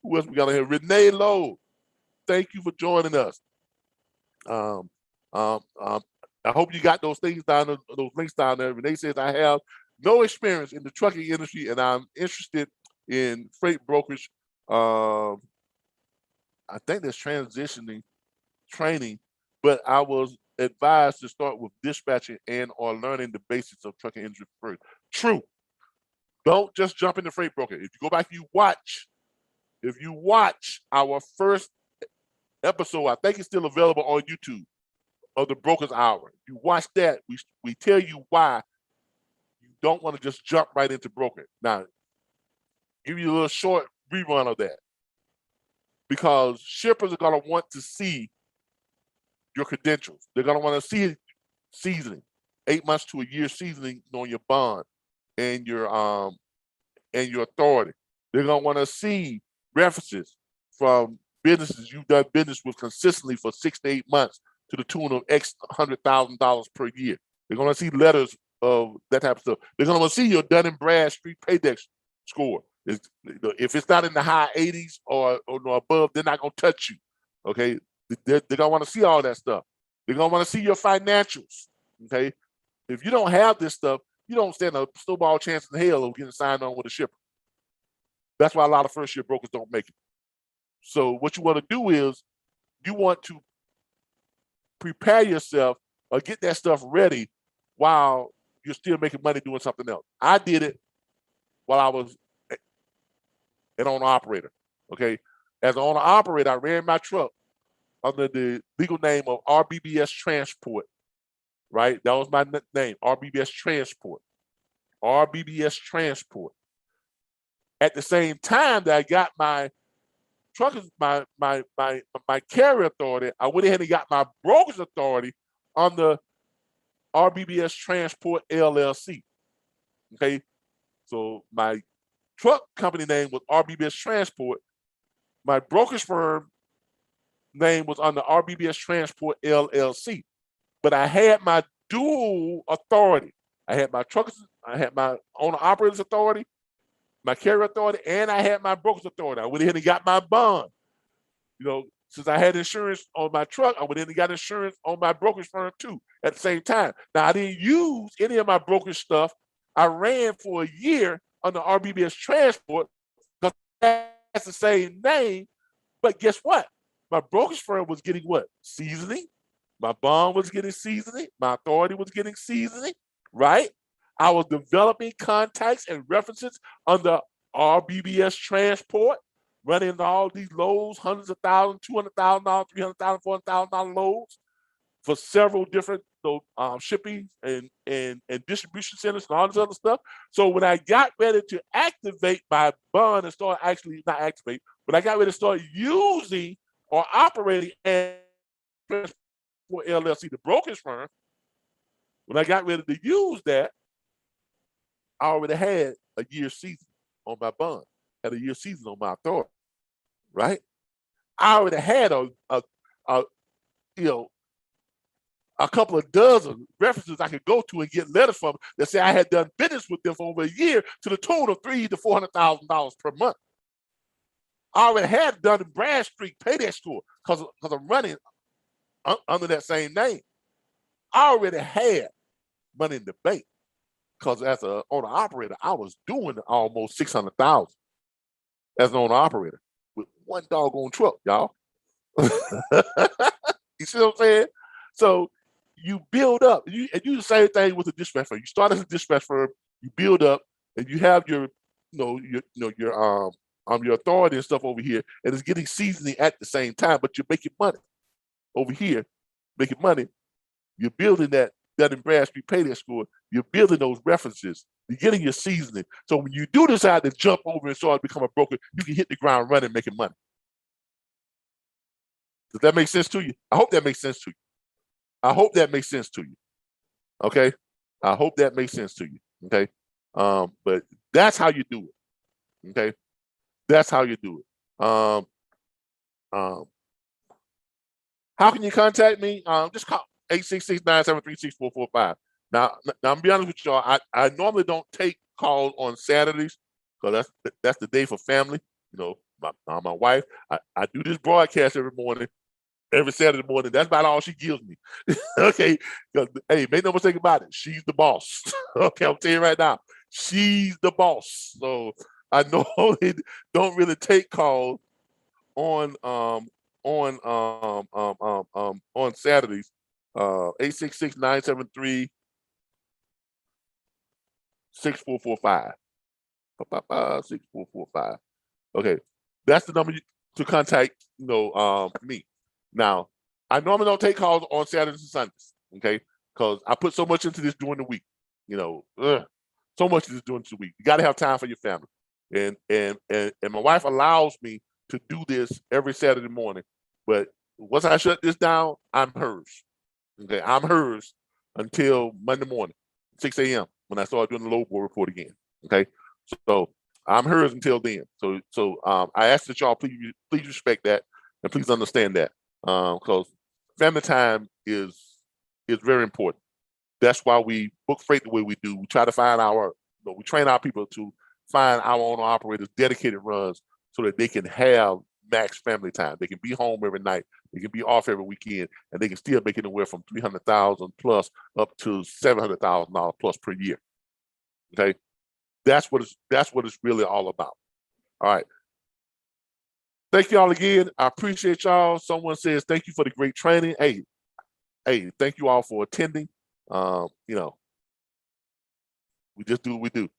Who else we got in here? Renee Lowe. Thank you for joining us. I hope you got those things down, those links down there. Renee says, I have no experience in the trucking industry and I'm interested in freight brokerage. I think there's transitioning training, but I was advised to start with dispatching and or learning the basics of trucking industry first. True. Don't just jump into freight broker. If you go back, if you watch our first episode, I think it's still available on YouTube, of the Broker's Hour. If you watch that, we tell you why you don't want to just jump right into broker. Now, give you a little short rerun of that. Because shippers are going to want to see your credentials. They're going to want to see seasoning, 8 months to a year seasoning on your bond and your authority. They're going to want to see references from businesses you've done business with consistently for 6 to 8 months to the tune of X $100,000 per year. They're going to see letters of that type of stuff. They're going to see your Dun and Bradstreet paydex score. If it's not in the high 80s or above, they're not going to touch you. Okay, they're going to want to see all that stuff. They're going to want to see your financials. Okay, if you don't have this stuff, you don't stand a snowball chance in hell of getting signed on with a shipper. That's why a lot of first-year brokers don't make it. So what you want to do is you want to prepare yourself or get that stuff ready while you're still making money doing something else. I did it while I was an owner-operator, okay? As an owner-operator, I ran my truck under the legal name of RBBS Transport, right? That was my name, RBBS Transport. RBBS Transport. At the same time that I got my truckers, my carrier authority, I went ahead and got my broker's authority on the RBBS Transport LLC. Okay, so my truck company name was RBBS Transport. My brokerage firm name was on the RBBS Transport LLC. But I had my dual authority. I had my truckers, I had my owner operator's authority, my carrier authority, and I had my broker's authority. I went ahead and got my bond. You know, since I had insurance on my truck, I went in and got insurance on my brokerage firm too at the same time. Now, I didn't use any of my brokerage stuff. I ran for a year under RBBS Transport because that's the same name. But guess what? My brokerage firm was getting what? Seasoning. My bond was getting seasoning. My authority was getting seasoning, right? I was developing contacts and references under RBBS Transport, running all these loads, hundreds of thousands, $200,000, $300,000, $400,000 loads for several different shipping and distribution centers and all this other stuff. So when I got ready to activate my bond and start actually, not activate, but I got ready to start using or operating as Transport LLC, the brokerage firm, when I got ready to use that, I already had a year's season on my bond, had a year's season on my authority, right? I already had a couple of dozen references I could go to and get letters from that say I had done business with them for over a year to the tune of $300,000 to $400,000 per month. I already had Dun and Bradstreet paydex score because I'm running under that same name. I already had money in the bank because as an owner operator, I was doing almost $600,000 as an owner operator with one doggone truck, y'all. You see what I'm saying? So you build up, and you do the same thing with a dispatch firm. You start as a dispatch firm, you build up, and you have your authority and stuff over here, and it's getting seasoning at the same time, but you're making money over here, making money. You're building that Dun and Bradstreet paydex score. You're building those references. You're getting your seasoning. So when you do decide to jump over and start to become a broker, you can hit the ground running, making money. Does that make sense to you? I hope that makes sense to you. I hope that makes sense to you. Okay. I hope that makes sense to you. Okay. But that's how you do it. Okay. That's how you do it. How can you contact me? Just call 866-973-6445. Now I'm gonna be honest with y'all. I normally don't take calls on Saturdays because that's the day for family. You know, my wife. I do this broadcast every morning. Every Saturday morning, that's about all she gives me. Okay, hey, make no mistake about it. She's the boss. Okay, I'm telling you right now, she's the boss. So I normally don't really take calls on Saturdays. 866-973-6445. 6445. Okay, that's the number to contact. Me. Now, I normally don't take calls on Saturdays and Sundays, okay? Because I put so much into this during the week, so much into this during the week. You got to have time for your family, and my wife allows me to do this every Saturday morning. But once I shut this down, I'm hers. Okay, I'm hers until Monday morning, 6 a.m. when I start doing the load board report again. Okay, so I'm hers until then. So I ask that y'all please respect that and please understand that. Because family time is very important. That's why we book freight the way we do. We try to find we train our people to find our owner operators dedicated runs so that they can have max family time. They can be home every night. They can be off every weekend, and they can still make anywhere from $300,000 plus up to $700,000 plus per year. Okay, that's what it's really all about. All right. Thank y'all again. I appreciate y'all. Someone says thank you for the great training. Hey, thank you all for attending. We just do what we do.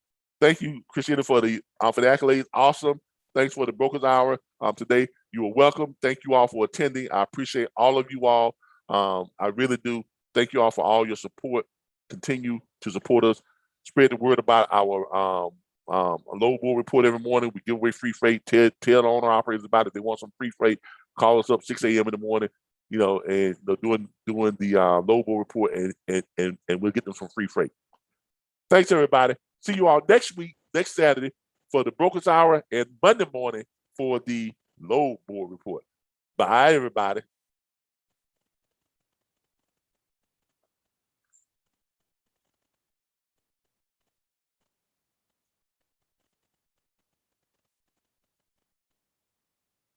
Thank you, Christina, for the accolades. Awesome. Thanks for the Brokers Hour today. You are welcome. Thank you all for attending. I appreciate all of you all. I really do. Thank you all for all your support. Continue to support us. Spread the word about our load board report every morning. We give away free freight. Tell the owner operators about it. If they want some free freight, call us up 6 a.m. in the morning. And doing the load board report, and we'll get them some free freight. Thanks, everybody. See you all next week, next Saturday, for the Brokers Hour, and Monday morning for the load board report. Bye, everybody.